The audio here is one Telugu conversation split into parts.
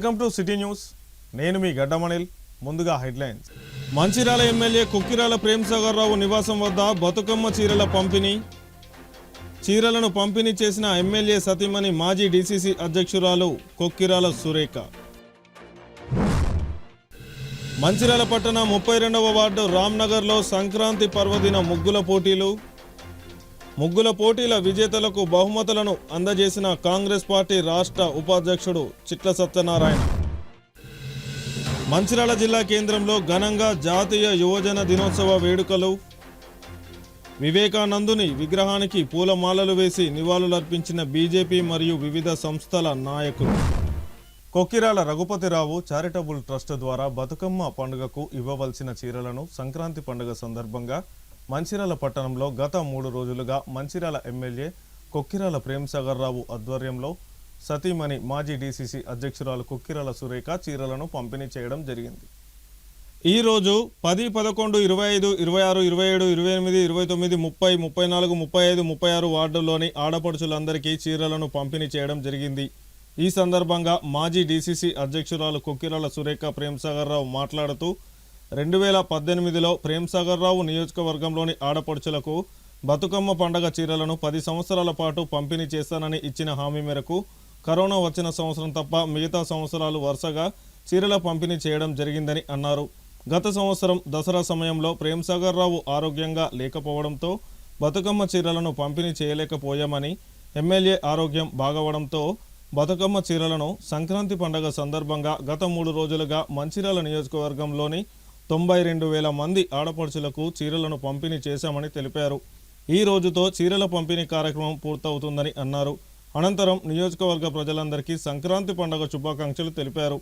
Welcome to city news. నేను మీ గడ్డమణిల్. ముందుగా హెడ్లైన్స్. మంచిర్యాల ఎమ్మెల్యే కొక్కిరాల ప్రేమ్సాగర్ రావు నివాసం వద్ద బతుకమ్మ చీరల పంపిణీ. చీరలను పంపిణీ చేసిన ఎమ్మెల్యే సతీమణి మాజీ డీసీసీ అధ్యక్షురాలు కొక్కిరాల సురేఖ. మంచిర్యాల పట్టణ 32వ వార్డు రామ్నగర్లో సంక్రాంతి పర్వదిన ముగ్గుల పోటీలు. ముగ్గుల పోటీల విజేతలకు బహుమతులను అందజేసిన కాంగ్రెస్ పార్టీ రాష్ట్ర ఉపాధ్యక్షుడు చిట్ల సత్యనారాయణ. మంచిర్యాల జిల్లా కేంద్రంలో ఘనంగా జాతీయ యువజన దినోత్సవ వేడుకలు. వివేకానందుని విగ్రహానికి పూలమాలలు వేసి నివాళులర్పించిన బీజేపీ మరియు వివిధ సంస్థల నాయకులు. కొక్కిరాల రఘుపతిరావు చారిటబుల్ ట్రస్ట్ ద్వారా బతుకమ్మ పండుగకు ఇవ్వవలసిన చీరలను సంక్రాంతి పండుగ సందర్భంగా మంచిర్యాల పట్టణంలో గత 3 రోజులుగా మంచిర్యాల ఎమ్మెల్యే కొక్కిరాల ప్రేమ్సాగర్ రావు ఆధ్వర్యంలో సతీమణి మాజీ డీసీసీ అధ్యక్షురాలు కొక్కిరాల సురేఖ చీరలను పంపిణీ చేయడం జరిగింది. ఈరోజు 10, 11, 25, 26, 27, 28, 29, 30, 34, 35, 36 వార్డుల్లోని ఆడపడుచులందరికీ చీరలను పంపిణీ చేయడం జరిగింది. ఈ సందర్భంగా మాజీ డీసీసీ అధ్యక్షురాలు కొక్కిరాల సురేఖ ప్రేమ్సాగర్ రావు మాట్లాడుతూ 2018లో ప్రేమ్సాగర్ రావు నియోజకవర్గంలోని ఆడపడుచులకు బతుకమ్మ పండగ చీరలను 10 సంవత్సరాల పాటు పంపిణీ చేస్తానని ఇచ్చిన హామీ మేరకు కరోనా వచ్చిన సంవత్సరం తప్ప మిగతా సంవత్సరాలు వరుసగా చీరల పంపిణీ చేయడం జరిగిందని అన్నారు. గత సంవత్సరం దసరా సమయంలో ప్రేమ్సాగర్ రావు ఆరోగ్యంగా లేకపోవడంతో బతుకమ్మ చీరలను పంపిణీ చేయలేకపోయామని, ఎమ్మెల్యే ఆరోగ్యం బాగవడంతో బతుకమ్మ చీరలను సంక్రాంతి పండుగ సందర్భంగా గత 3 రోజులుగా మంచిర్యాల నియోజకవర్గంలోని 92,000 మంది ఆడపడుచులకు చీరలను పంపిణీ చేశామని తెలిపారు. ఈ రోజుతో చీరల పంపిణీ కార్యక్రమం పూర్తవుతుందని అన్నారు. అనంతరం నియోజకవర్గ ప్రజలందరికీ సంక్రాంతి పండుగ శుభాకాంక్షలు తెలిపారు.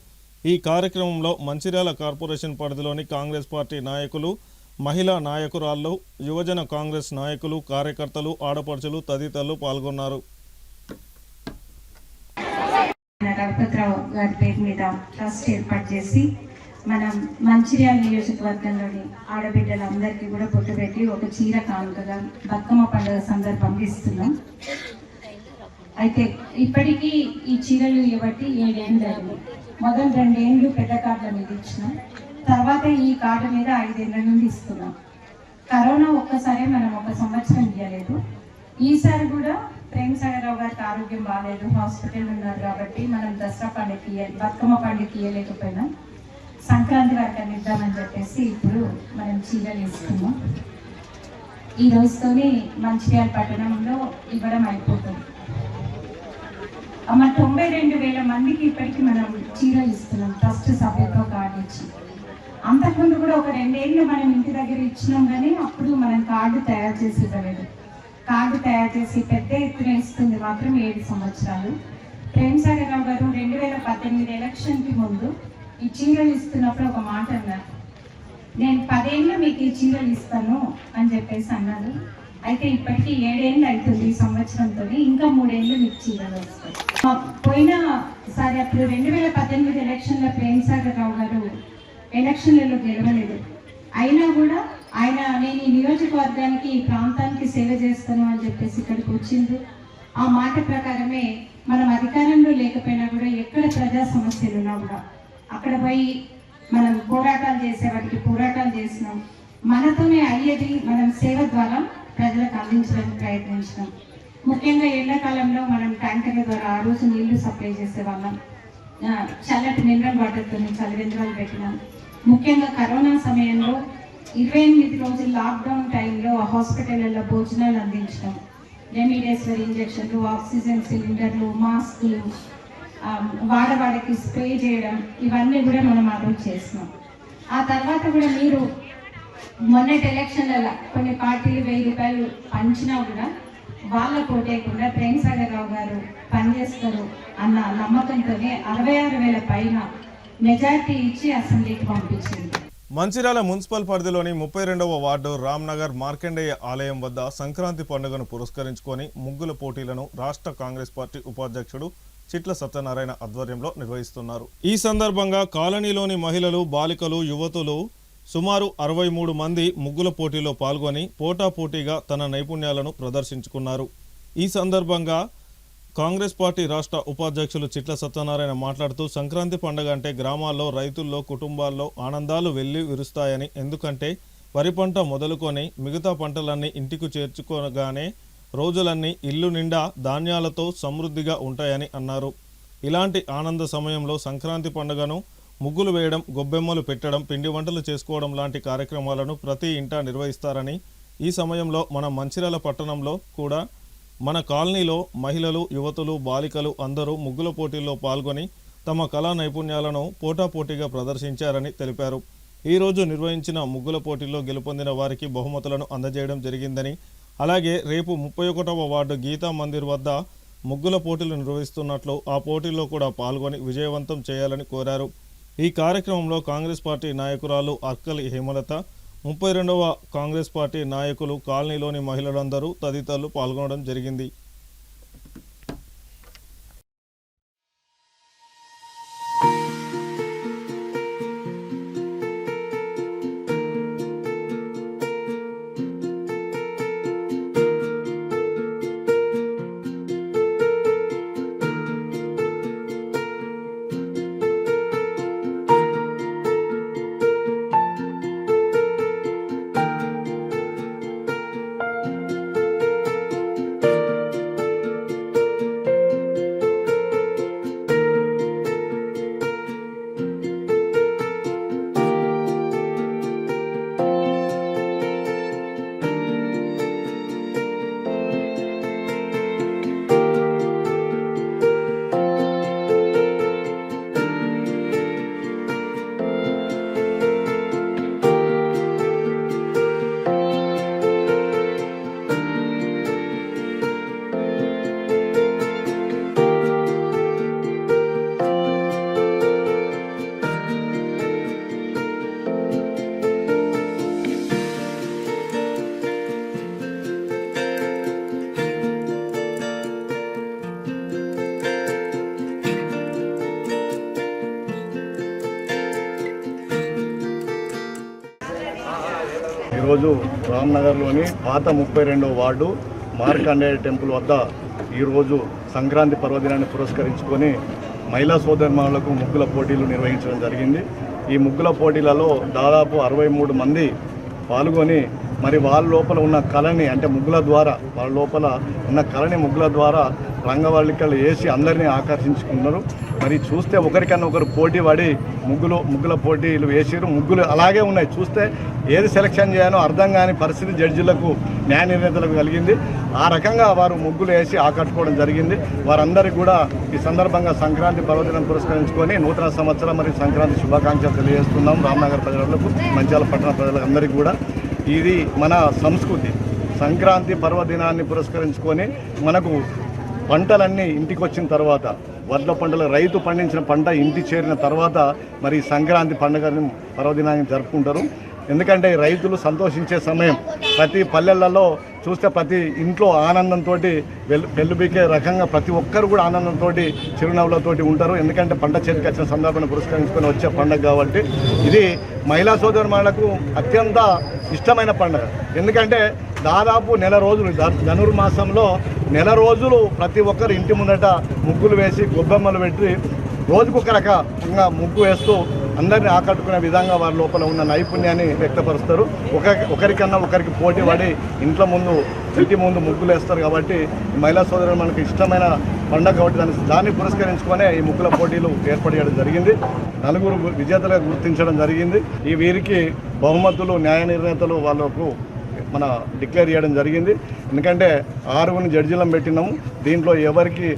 ఈ కార్యక్రమంలో మంచిర్యాల కార్పొరేషన్ పరిధిలోని కాంగ్రెస్ పార్టీ నాయకులు, మహిళా నాయకురాళ్లు, యువజన కాంగ్రెస్ నాయకులు, కార్యకర్తలు, ఆడపడుచులు తదితరులు పాల్గొన్నారు. రఘుపతిరావు గారి పేరు మీద ట్రస్ట్ ఏర్పాటు చేసి మనం మంచిర్యాల నియోజకవర్గంలోని ఆడబిడ్డలందరికీ కూడా పొట్టు పెట్టి ఒక చీర కానుకగా బతుకమ్మ పండుగ సందర్భంగా ఇస్తున్నాం. అయితే ఇప్పటికీ ఈ చీరలు ఇవ్వబట్టి 7 ఏళ్ళు అయింది. మొదలు 2 ఏళ్ళు పెద్ద కార్డుల మీద ఇచ్చినాం. తర్వాత ఈ కార్డు మీద 5 ఏళ్ల నుండి ఇస్తున్నాం. కరోనా ఒక్కసారి మనం 1 సంవత్సరం ఇవ్వలేదు. ఈసారి కూడా ప్రేమ్సాగర్ రావు గారికి ఆరోగ్యం బాగాలేదు, హాస్పిటల్ ఉన్నారు కాబట్టి మనం దసరా పండుగ బతుకమ్మ పండుగ ఇవ్వలేకపోయినా సంక్రాంతి వరకు అని ఇద్దామని చెప్పేసి ఇప్పుడు మనం చీరలు ఇస్తున్నాం. ఈ రోజుతోనే మంచిర్యాల పట్టణంలో ఇవ్వడం అయిపోతుంది. 92,000 మందికి ఇప్పటికీ మనం చీరలు ఇస్తున్నాం ట్రస్ట్ సభ్యత్వ కార్డు ఇచ్చి. అంతకుముందు కూడా ఒక 2 ఏళ్ళు మనం ఇంటి దగ్గర ఇచ్చినాం, కానీ అప్పుడు మనం కార్డు తయారు చేసి ఇవ్వలేదు. కార్డు తయారు చేసి పెద్ద ఎత్తున ఇస్తుంది మాత్రం 7 సంవత్సరాలు. ప్రేమ్సాగర్ రావు గారు 2018 ఎలక్షన్కి ముందు ఈ చీరలు ఇస్తున్నప్పుడు ఒక మాట అన్నారు, నేను 10 ఏళ్ళు మీకు ఈ చీరలు ఇస్తాను అని చెప్పేసి అన్నారు. అయితే ఇప్పటికీ 7 ఏళ్ళు అవుతుంది ఈ సంవత్సరంతో, ఇంకా 3 ఏళ్ళు మీకు చీరలు వస్తాయి. పోయినసారి అప్పుడు 2018 ఎలక్షన్లో ప్రేమ్సాగర్ రావు గారు ఎలక్షన్లలో గెలవలేదు. అయినా కూడా ఆయన నేను ఈ నియోజకవర్గానికి ఈ ప్రాంతానికి సేవ చేస్తాను అని చెప్పేసి ఇక్కడికి వచ్చింది. ఆ మాట ప్రకారమే మనం అధికారంలో లేకపోయినా కూడా ఎక్కడ ప్రజా సమస్యలు ఉన్నా కూడా అక్కడ పోయి మనం పోరాటాలు చేసే వాటికి పోరాటాలు చేసినాం. మనతోనే అయ్యేది మనం సేవ ద్వారా ప్రజలకు అందించడానికి ప్రయత్నించినాం. ముఖ్యంగా ఎండాకాలంలో మనం ట్యాంకర్ల ద్వారా ఆ రోజు నీళ్లు సప్లై చేసేవాళ్ళం. చల్లటి మినరల్ వాటర్తో చలివేంద్రాలు పెట్టినాం. ముఖ్యంగా కరోనా సమయంలో 28 రోజులు లాక్డౌన్ టైంలో హాస్పిటల్లో భోజనాలు అందించడం, రెమిడేసివిర్ ఇంజక్షన్లు, ఆక్సిజన్ సిలిండర్లు, మాస్కులు, వాడవాడకి స్ప్రే చేయడం, ఇవన్నీ కూడా మనం ఆ రోజు చేసినాం. ఆ తర్వాత కూడా మీరు మొన్నటి ఎలక్షన్లలో కొన్ని పార్టీలు 1000 రూపాయలు పంచినా కూడా వాళ్ళ పోటేయకుండా ప్రేమ్సాగర్ రావు గారు పనిచేస్తారు అన్న నమ్మకంతోనే 66,000 పైన మెజార్టీ ఇచ్చి అసెంబ్లీకి పంపించింది. మంచిర్యాల మున్సిపల్ పరిధిలోని 32వ వార్డు రామ్నగర్ మార్కండేయ ఆలయం వద్ద సంక్రాంతి పండుగను పురస్కరించుకొని ముగ్గుల పోటీలను రాష్ట్ర కాంగ్రెస్ పార్టీ ఉపాధ్యక్షుడు చిట్ల సత్యనారాయణ ఆధ్వర్యంలో నిర్వహిస్తున్నారు. ఈ సందర్భంగా కాలనీలోని మహిళలు, బాలికలు, యువతులు సుమారు 63 మంది ముగ్గుల పోటీలో పాల్గొని పోటాపోటీగా తన నైపుణ్యాలను ప్రదర్శించుకున్నారు. ఈ సందర్భంగా కాంగ్రెస్ పార్టీ రాష్ట్ర ఉపాధ్యక్షులు చిట్ల సత్యనారాయణ మాట్లాడుతూ సంక్రాంతి పండుగ అంటే గ్రామాల్లో రైతుల్లో కుటుంబాల్లో ఆనందాలు వెళ్లి విరుస్తాయని, ఎందుకంటే వరి పంట మొదలుకొని మిగతా పంటలన్నీ ఇంటికి చేర్చుకోగానే రోజులన్నీ ఇల్లు నిండా ధాన్యాలతో సమృద్ధిగా ఉంటాయని అన్నారు. ఇలాంటి ఆనంద సమయంలో సంక్రాంతి పండుగను ముగ్గులు వేయడం, గొబ్బెమ్మలు పెట్టడం, పిండి వంటలు చేసుకోవడం లాంటి కార్యక్రమాలను ప్రతి ఇంటా నిర్వహిస్తారని, ఈ సమయంలో మన మంచిర్యాల పట్టణంలో కూడా మన కాలనీలో మహిళలు, యువతులు, బాలికలు అందరూ ముగ్గుల పోటీల్లో పాల్గొని తమ కళా నైపుణ్యాలను పోటాపోటీగా ప్రదర్శించారని తెలిపారు. ఈరోజు నిర్వహించిన ముగ్గుల పోటీల్లో గెలుపొందిన వారికి బహుమతులను అందజేయడం జరిగిందని, అలాగే రేపు 31వ వార్డు గీతా మందిర్ వద్ద ముగ్గుల పోటీలు నిర్వహిస్తున్నట్లు, ఆ పోటీల్లో కూడా పాల్గొని విజయవంతం చేయాలని కోరారు. ఈ కార్యక్రమంలో కాంగ్రెస్ పార్టీ నాయకురాలు అర్కలి హేమలత, 32వ కాంగ్రెస్ పార్టీ నాయకులు, కాలనీలోని మహిళలందరూ తదితరులు పాల్గొనడం జరిగింది. ఈరోజు రామ్నగర్లోని పాత 32వ వార్డు మార్కండేయ టెంపుల్ వద్ద ఈరోజు సంక్రాంతి పర్వదినాన్ని పురస్కరించుకొని మహిళా సోదరిమణులకు ముగ్గుల పోటీలు నిర్వహించడం జరిగింది. ఈ ముగ్గుల పోటీలలో దాదాపు 63 మంది పాల్గొని మరి వాళ్ళ లోపల ఉన్న కళని, అంటే ముగ్గుల ద్వారా వాళ్ళ లోపల ఉన్న కళని ముగ్గుల ద్వారా రంగవల్లికలు వేసి అందరినీ ఆకర్షించుకున్నారు. మరి చూస్తే ఒకరికన్నా ఒకరు పోటీ పడి ముగ్గుల పోటీలు వేసారు. ముగ్గులు అలాగే ఉన్నాయి, చూస్తే ఏది సెలక్షన్ చేయాలో అర్థం కాని పరిస్థితి జడ్జిలకు, న్యాయ నిర్ణేతలకు కలిగింది. ఆ రకంగా వారు ముగ్గులు వేసి ఆకట్టుకోవడం జరిగింది. వారందరికీ కూడా ఈ సందర్భంగా సంక్రాంతి పర్వదినం పురస్కరించుకొని నూతన సంవత్సరం మరియు సంక్రాంతి శుభాకాంక్షలు తెలియజేస్తున్నాం రామ్నగర్ ప్రజలకు, మంచిర్యాల పట్టణ ప్రజలందరికీ కూడా. ఇది మన సంస్కృతి. సంక్రాంతి పర్వదినాన్ని పురస్కరించుకొని మనకు పంటలన్నీ ఇంటికి వచ్చిన తర్వాత, వడ్ల పంటలు రైతు పండించిన పంట ఇంటి చేరిన తర్వాత మరి సంక్రాంతి పండుగని పర్వదినాన్ని జరుపుకుంటారు. ఎందుకంటే రైతులు సంతోషించే సమయం. ప్రతి పల్లెలలో చూస్తే ప్రతి ఇంట్లో ఆనందంతో పెళ్ళుబీకే రకంగా ప్రతి ఒక్కరు కూడా ఆనందంతో చిరునవ్వులతోటి ఉంటారు. ఎందుకంటే పంట చేతికి వచ్చిన సందర్భాన్ని పురస్కరించుకొని వచ్చే పండుగ కాబట్టి ఇది మహిళా సోదరులకు అత్యంత ఇష్టమైన పండుగ. ఎందుకంటే దాదాపు నెల రోజులు, ధనుర్మాసంలో నెల రోజులు ప్రతి ఒక్కరు ఇంటి ముందట ముగ్గులు వేసి గొబ్బెమ్మలు పెట్టి రోజుకొక రకంగా ముగ్గు వేస్తూ అందరినీ ఆకట్టుకునే విధంగా వారి లోపల ఉన్న నైపుణ్యాన్ని వ్యక్తపరుస్తారు. ఒకరికన్నా ఒకరికి పోటీ పడి ఇంటి ముందు ముగ్గులు వేస్తారు. కాబట్టి మహిళా సోదరులు మనకు ఇష్టమైన పండుగ కాబట్టి దాన్ని పురస్కరించుకొనే ఈ ముగ్గుల పోటీలు ఏర్పాటు చేయడం జరిగింది. 4 విజేతలుగా గుర్తించడం జరిగింది. ఈ వీరికి బహుమతులు న్యాయ నిర్ణేతలు వాళ్ళకు మన డిక్లేర్ చేయడం జరిగింది. ఎందుకంటే 6 జడ్జీలను పెట్టినాము. దీంట్లో ఎవరికి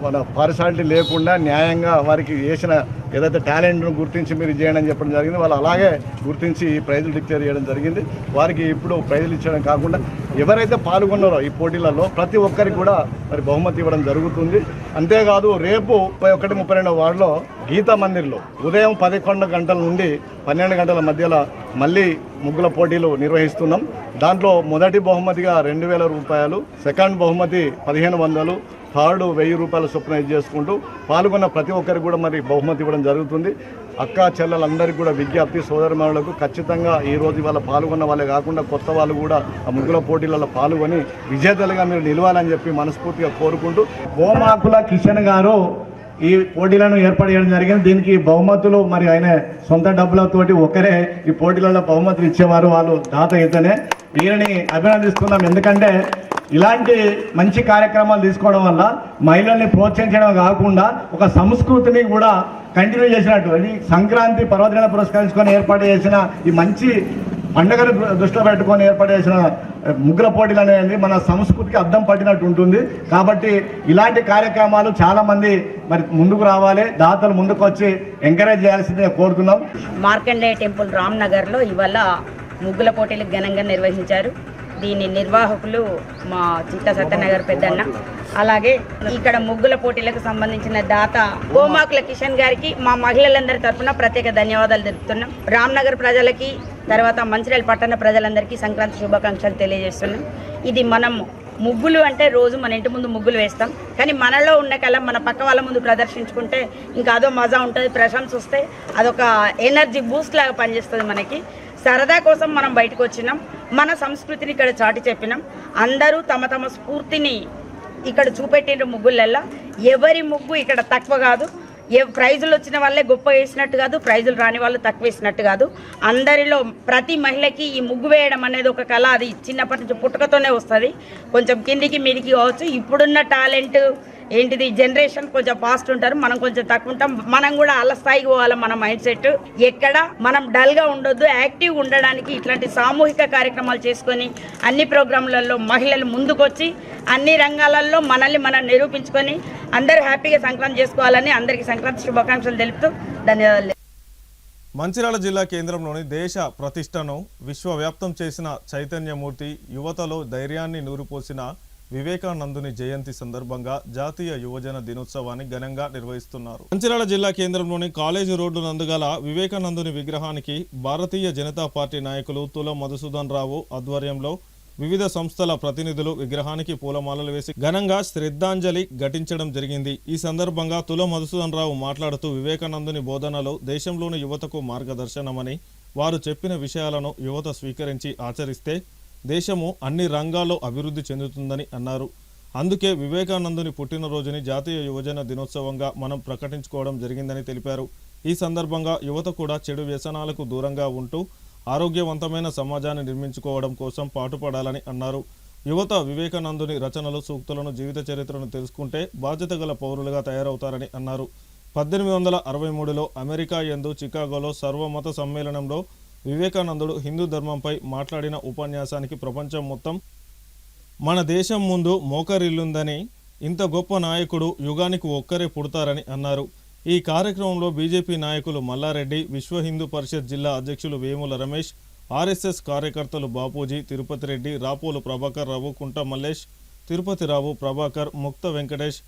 మన పార్షాలిటీ లేకుండా న్యాయంగా వారికి వేసిన ఏదైతే టాలెంట్ను గుర్తించి మీరు చేయండి అని చెప్పడం జరిగింది. వాళ్ళు అలాగే గుర్తించి ప్రైజులు డిక్లేర్ చేయడం జరిగింది. వారికి ఇప్పుడు ప్రైజులు ఇచ్చడం కాకుండా ఎవరైతే పాల్గొన్నారో ఈ పోటీలలో ప్రతి ఒక్కరికి కూడా మరి బహుమతి ఇవ్వడం జరుగుతుంది. అంతేకాదు రేపు 31-32 వార్డులో గీతా మందిర్లో ఉదయం 11 గంటల నుండి 12 గంటల మధ్యలో మళ్ళీ ముగ్గుల పోటీలు నిర్వహిస్తున్నాం. దాంట్లో మొదటి బహుమతిగా 2000 రూపాయలు, సెకండ్ బహుమతి 1500, థర్డ్ 1000 రూపాయల చొప్పున చేసుకుంటూ పాల్గొన్న ప్రతి ఒక్కరికి కూడా మరి బహుమతి ఇవ్వడం జరుగుతుంది. అక్క చెల్లెలందరికీ కూడా విజ్ఞప్తి, సోదరిమణులకు ఖచ్చితంగా ఈరోజు ఇవాళ పాల్గొన్న వాళ్ళే కాకుండా కొత్త వాళ్ళు కూడా ఆ ముగ్గుల పోటీలలో పాల్గొని విజేతలుగా మీరు నిలవాలని చెప్పి మనస్ఫూర్తిగా కోరుకుంటూ, గోమాకుల కిషన్ గారు ఈ పోటీలను ఏర్పాటు చేయడం జరిగింది. దీనికి బహుమతులు మరి ఆయన సొంత డబ్బులతోటి ఒకరే ఈ పోటీలలో బహుమతులు ఇచ్చేవారు, వాళ్ళు దాత ఇతనే. వీరిని అభినందిస్తున్నాం. ఎందుకంటే ఇలాంటి మంచి కార్యక్రమాలు తీసుకోవడం వల్ల మహిళల్ని ప్రోత్సహించడం కాకుండా ఒక సంస్కృతిని కూడా కంటిన్యూ చేసినట్టు. ఈ సంక్రాంతి పర్వదినాన్ని పురస్కరించుకొని ఏర్పాటు చేసిన ఈ మంచి పండుగను దృష్టిలో పెట్టుకొని ఏర్పాటు చేసిన ముగ్గుల పోటీలు అనేది మన సంస్కృతికి అద్దం పట్టినట్టు ఉంటుంది. కాబట్టి ఇలాంటి కార్యక్రమాలు చాలామంది మరి ముందుకు రావాలి, దాతలు ముందుకు వచ్చి ఎంకరేజ్ చేయాల్సిందిగా కోరుతున్నాం. మార్కండేయ టెంపుల్ రామ్నగర్లో ఇవాళ ముగ్గుల పోటీలు ఘనంగా నిర్వహించారు. దీని నిర్వాహకులు మా చిట్టా సత్యనగర్ పెద్దన్న. అలాగే ఇక్కడ ముగ్గుల పోటీలకు సంబంధించిన దాత గోమాకుల కిషన్ గారికి మా మహిళలందరి తరఫున ప్రత్యేక ధన్యవాదాలు తెలుపుతున్నాం. రామ్నగర్ ప్రజలకి, తర్వాత మంచిర్యాల పట్టణ ప్రజలందరికీ సంక్రాంతి శుభాకాంక్షలు తెలియజేస్తున్నాం. ఇది మనం ముగ్గులు అంటే రోజు మన ఇంటి ముందు ముగ్గులు వేస్తాం, కానీ మనలో ఉన్న కళ మన పక్క వాళ్ళ ముందు ప్రదర్శించుకుంటే ఇంకా అదో మజా ఉంటుంది. ప్రశంస వస్తే అదొక ఎనర్జీ బూస్ట్ లాగా పనిచేస్తుంది. మనకి సరదా కోసం మనం బయటకు వచ్చినాం, మన సంస్కృతిని ఇక్కడ చాటి చెప్పినాం. అందరూ తమ తమ స్ఫూర్తిని ఇక్కడ చూపెట్టిన ముగ్గులల్లో ఎవరి ముగ్గు ఇక్కడ తక్కువ కాదు. ప్రైజులు వచ్చిన వాళ్ళే గొప్ప వేసినట్టు కాదు, ప్రైజులు రాని వాళ్ళు తక్కువ వేసినట్టు కాదు. అందరిలో ప్రతి మహిళకి ఈ ముగ్గు వేయడం అనేది ఒక కళ. అది చిన్నప్పటి నుంచి పుట్టుకతోనే వస్తుంది. కొంచెం కిందికి మీదికి కావచ్చు. ఇప్పుడున్న టాలెంట్ ఏంటిది, జనరేషన్ కొంచెం ఫాస్ట్ ఉంటారు, మనం కొంచెం తక్కువ ఉంటాం. మనం కూడా అలా స్థాయికి పోవాలి. మన మైండ్ సెట్ ఎక్కడ మనం డల్గా ఉండొద్దు, యాక్టివ్గా ఉండడానికి ఇట్లాంటి సామూహిక కార్యక్రమాలు చేసుకొని అన్ని ప్రోగ్రాంలలో మహిళలు ముందుకొచ్చి అన్ని రంగాలలో మనల్ని మనం నిరూపించుకొని అందరూ హ్యాపీగా సంక్రాంతి చేసుకోవాలని అందరికీ సంక్రాంతి శుభాకాంక్షలు తెలుపుతూ ధన్యవాదాలు. మంచిర్యాల జిల్లా కేంద్రంలోని దేశ ప్రతిష్టను విశ్వవ్యాప్తం చేసిన చైతన్యమూర్తి, యువతలో ధైర్యాన్ని నూరిపోసిన వివేకానందుని జయంతి సందర్భంగా జాతీయ యువజన దినోత్సవాన్ని ఘనంగా నిర్వహిస్తున్నారు. మంచిర్యాల జిల్లా కేంద్రంలోని కాలేజీ రోడ్డు నందుగల వివేకానందుని విగ్రహానికి భారతీయ జనతా పార్టీ నాయకులు తుల మధుసూదన్ రావు ఆధ్వర్యంలో వివిధ సంస్థల ప్రతినిధులు విగ్రహానికి పూలమాలలు వేసి ఘనంగా శ్రద్ధాంజలి ఘటించడం జరిగింది. ఈ సందర్భంగా తుల మధుసూదన్ రావు మాట్లాడుతూ వివేకానందుని బోధనలు దేశంలోని యువతకు మార్గదర్శనమని, వారు చెప్పిన విషయాలను యువత స్వీకరించి ఆచరిస్తే దేశము అన్ని రంగాల్లో అభివృద్ధి చెందుతుందని అన్నారు. అందుకే వివేకానందుని పుట్టినరోజుని జాతీయ యువజన దినోత్సవంగా మనం ప్రకటించుకోవడం జరిగిందని తెలిపారు. ఈ సందర్భంగా యువత కూడా చెడు వ్యసనాలకు దూరంగా ఉంటూ ఆరోగ్యవంతమైన సమాజాన్ని నిర్మించుకోవడం కోసం పాటుపడాలని అన్నారు. యువత వివేకానందుని రచనలు, సూక్తులను, జీవిత చరిత్రను తెలుసుకుంటే బాధ్యత గల పౌరులుగా తయారవుతారని అన్నారు. 1863లో అమెరికా యందు చికాగోలో సర్వమత సమ్మేళనంలో వివేకానందుడు హిందూ ధర్మంపై మాట్లాడిన ఉపన్యాసానికి ప్రపంచం మొత్తం మన దేశం ముందు మోకరిల్లుందని, ఇంత గొప్ప నాయకుడు యుగానికి ఒక్కరే పుడతారని అన్నారు. ఈ కార్యక్రమంలో బీజేపీ నాయకులు మల్లారెడ్డి, విశ్వ హిందూ పరిషత్ జిల్లా అధ్యక్షులు వేముల రమేష్, ఆర్ఎస్ఎస్ కార్యకర్తలు బాపూజీ, తిరుపతి రెడ్డి, రాపోలు ప్రభాకర్ రావు, కుంట మల్లేష్, తిరుపతి రావు, ప్రభాకర్, ముక్త వెంకటేష్,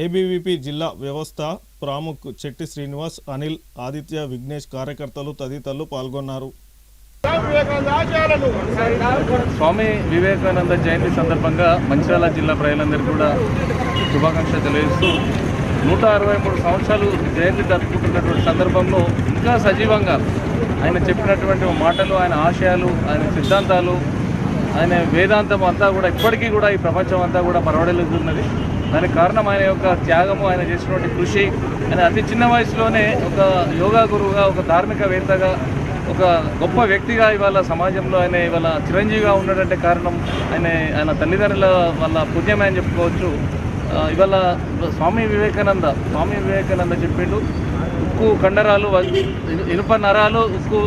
ఏబీవీపీ జిల్లా వ్యవస్థ ప్రముఖ్ చెట్టి శ్రీనివాస్, అనిల్, ఆదిత్య, విఘ్నేష్ కార్యకర్తలు తదితరులు పాల్గొన్నారు. స్వామి వివేకానంద జయంతి సందర్భంగా మంచిర్యాల జిల్లా ప్రజలందరికీ కూడా శుభాకాంక్షలు తెలియజేస్తూ 163 సంవత్సరాలు జయంతి జరుపుకుంటున్నటువంటి సందర్భంలో ఇంకా సజీవంగా ఆయన చెప్పినటువంటి మాటలు, ఆయన ఆశయాలు, ఆయన సిద్ధాంతాలు, ఆయన వేదాంతం అంతా కూడా ఇప్పటికీ కూడా ఈ ప్రపంచం అంతా కూడా పరవడలుతున్నది. దానికి కారణం ఆయన యొక్క త్యాగము, ఆయన చేసినటువంటి కృషి. ఆయన అతి చిన్న వయసులోనే ఒక యోగా గురువుగా, ఒక ధార్మికవేత్తగా, ఒక గొప్ప వ్యక్తిగా ఇవాళ సమాజంలో ఆయన ఇవాళ చిరంజీవిగా ఉండడంటే కారణం ఆయన తల్లిదండ్రుల వల్ల పుణ్యమే అని చెప్పుకోవచ్చు. ఇవాళ స్వామి వివేకానంద చెప్పిండు, ఉక్కు కండరాలు, ఇనుప నరాలు, ఉక్కు